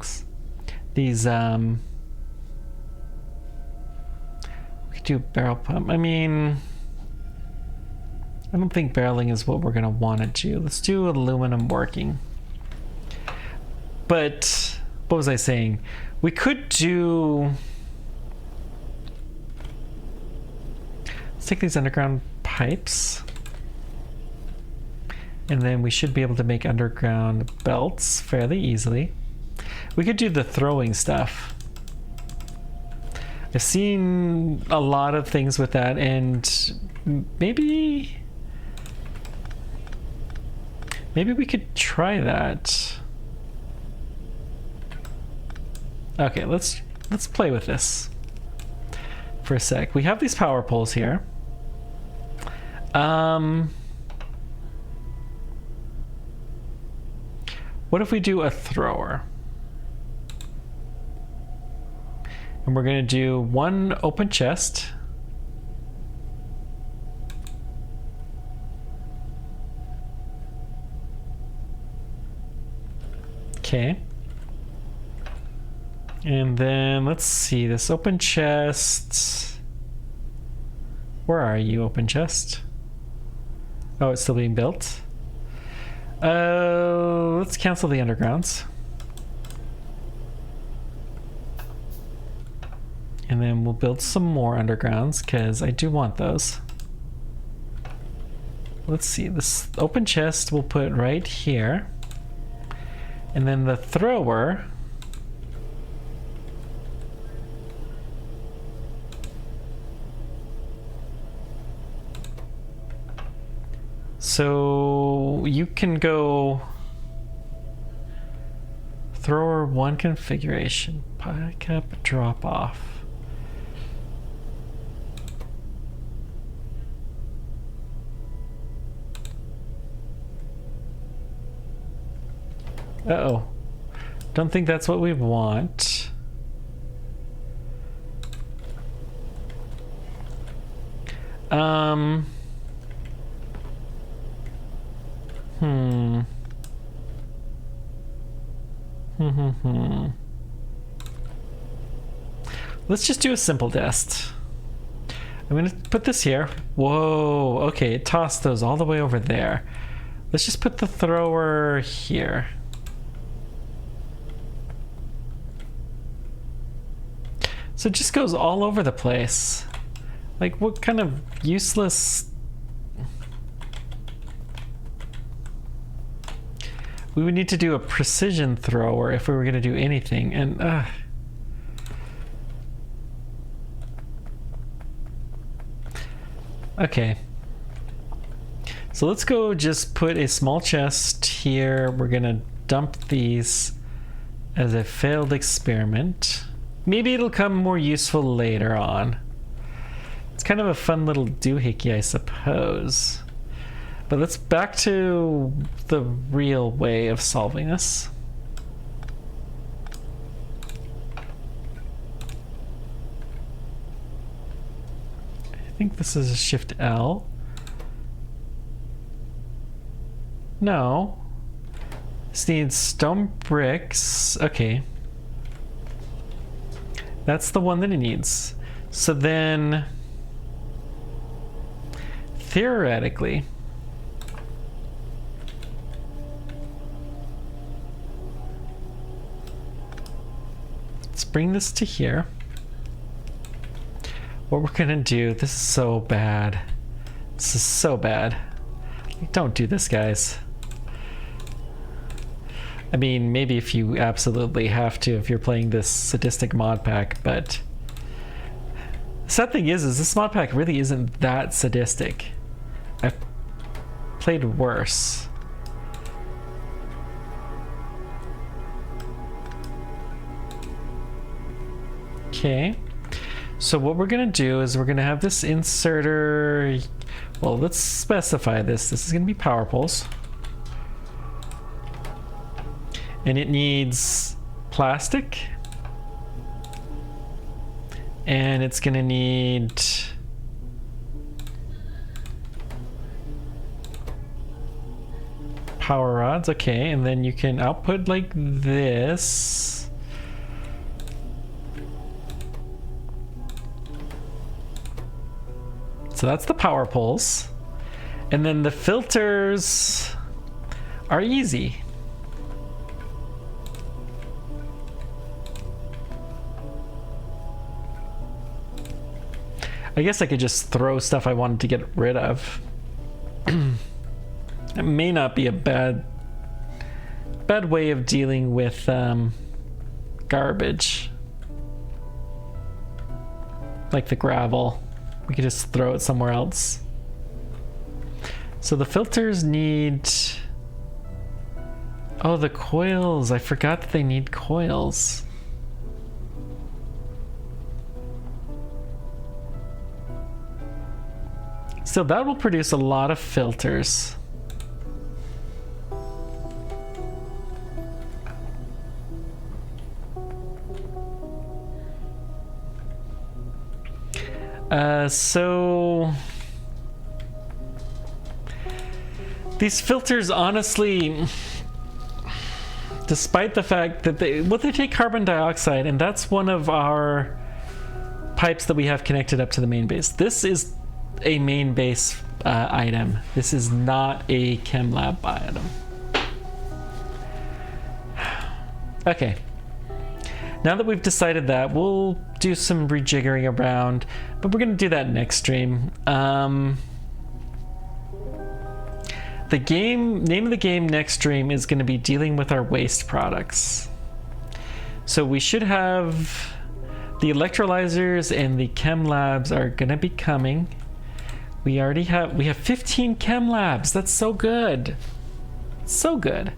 could do a barrel pump. I mean, I don't think barreling is what we're gonna want to do. Let's do aluminum working. But what was I saying? We could do... Let's take these underground pipes. And then we should be able to make underground belts fairly easily. We could do the throwing stuff. I've seen a lot of things with that, and maybe we could try that. Okay, let's play with this for a sec. We have these power poles here. What if we do a thrower? And we're going to do one open chest. Okay. And then let's see, this open chest. Where are you, open chest? Oh, it's still being built. Let's cancel the undergrounds. And then we'll build some more undergrounds, because I do want those. Let's see, this open chest we'll put right here. And then the thrower... So you can go thrower one configuration, pick up, drop off. Uh-oh. Don't think that's what we want. Let's just do a simple test. I'm gonna put this here. Whoa, okay, it tossed those all the way over there. Let's just put the thrower here. So it just goes all over the place. Like, what kind of useless... We would need to do a precision thrower if we were going to do anything, and okay. So let's go just put a small chest here. We're going to dump these as a failed experiment. Maybe it'll come more useful later on. It's kind of a fun little doohickey, I suppose. But let's back to the real way of solving this. I think this is a Shift L. No. This needs stone bricks. Okay. That's the one that it needs. So then, theoretically, let's bring this to here. What we're gonna do, this is so bad. This is so bad. Don't do this, guys. I mean, maybe if you absolutely have to, if you're playing this sadistic mod pack, but the sad thing is this mod pack really isn't that sadistic. I've played worse. Okay, so what we're gonna do is we're gonna have this inserter. Well, let's specify this. This is gonna be power poles. And it needs plastic. And it's gonna need power rods, okay, and then you can output like this. So that's the power poles. And then the filters are easy. I guess I could just throw stuff I wanted to get rid of. It may not be a bad way of dealing with garbage. Like the gravel. We could just throw it somewhere else. So the filters need... Oh, the coils. I forgot that they need coils. So that will produce a lot of filters. So these filters, honestly, despite the fact that they take carbon dioxide, and that's one of our pipes that we have connected up to the main base. This is a main base item. This is not a chem lab item. Okay. Now that we've decided that, we'll do some rejiggering around, but we're going to do that next stream. The name of the game next stream is going to be dealing with our waste products. So we should have the electrolyzers and the chem labs are going to be coming. We have 15 chem labs. That's so good. So good.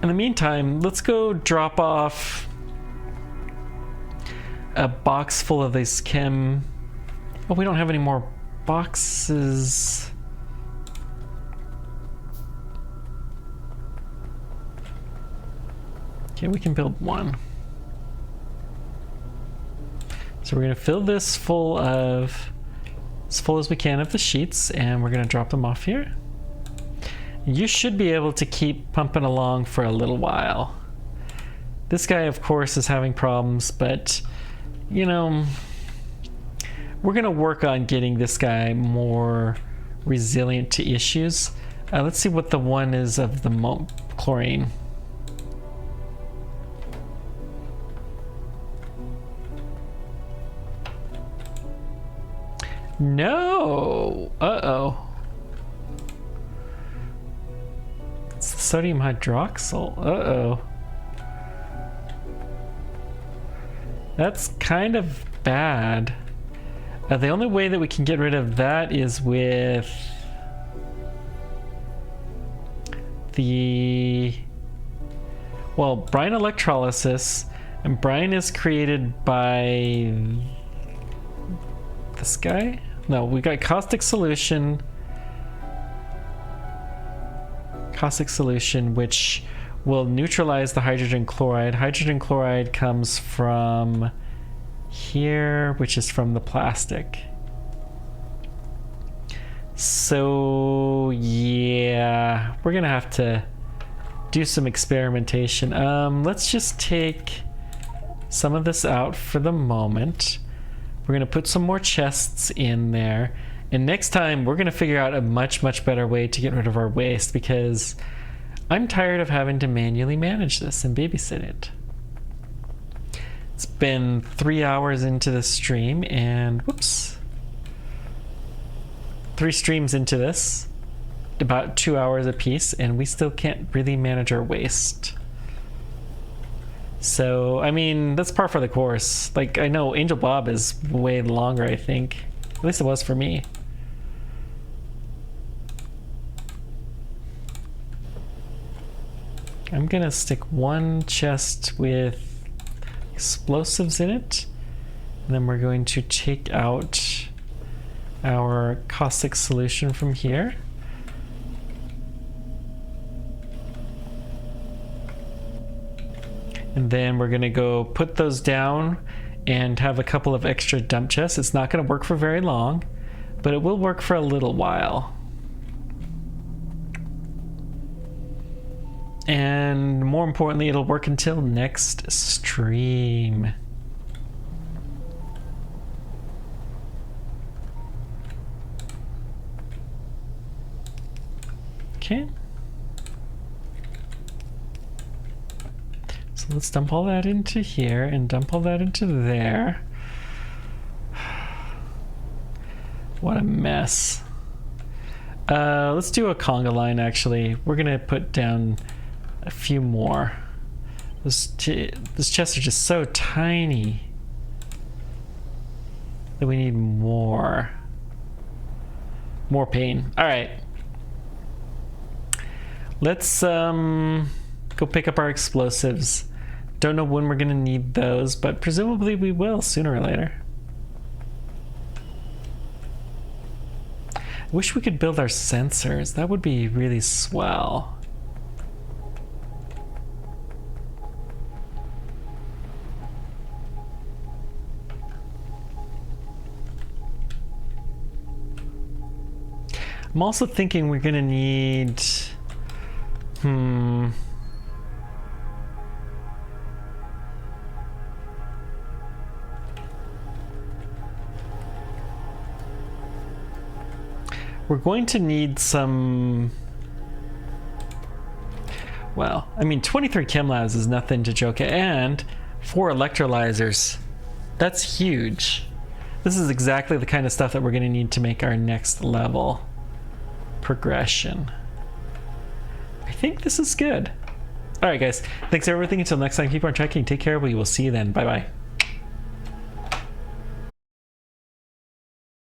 In the meantime, let's go drop off a box full of these chem. Oh, we don't have any more boxes. Okay, we can build one. So we're gonna fill this full of, as full as we can of the sheets, and we're gonna drop them off here. You should be able to keep pumping along for a little while. This guy, of course, is having problems, but, you know, we're gonna work on getting this guy more resilient to issues. Let's see what the one is of the chlorine. No! Uh-oh. It's the sodium hydroxyl. Uh-oh. That's kind of bad. The only way that we can get rid of that is with the... Well, brine electrolysis. And brine is created by this guy? No, we got caustic solution. Caustic solution, which will neutralize the hydrogen chloride. Hydrogen chloride comes from here, which is from the plastic. So yeah, we're gonna have to do some experimentation. Let's just take some of this out for the moment. We're gonna put some more chests in there, and next time we're gonna figure out a much better way to get rid of our waste, because I'm tired of having to manually manage this and babysit it. It's been 3 hours into the stream, and whoops, 3 streams into this, about 2 hours a piece, and we still can't really manage our waste. So, I mean, that's par for the course. Like, I know Angel Bob is way longer, I think. At least it was for me. I'm gonna stick one chest with explosives in it, and then we're going to take out our caustic solution from here. And then we're gonna go put those down and have a couple of extra dump chests. It's not gonna work for very long, but it will work for a little while. And more importantly, it'll work until next stream. Okay. So let's dump all that into here and dump all that into there. What a mess. Let's do a conga line, actually. We're gonna put down a few more. Those chests are just so tiny that we need more. More pain. All right. Let's go pick up our explosives. Don't know when we're gonna need those, but presumably we will sooner or later. I wish we could build our sensors. That would be really swell. I'm also thinking we're gonna need... We're going to need some... Well, I mean, 23 chem labs is nothing to joke at, and 4 electrolyzers. That's huge. This is exactly the kind of stuff that we're going to need to make our next level progression. I think this is good. All right, guys. Thanks for everything. Until next time, keep on checking. Take care. We will see you then. Bye-bye.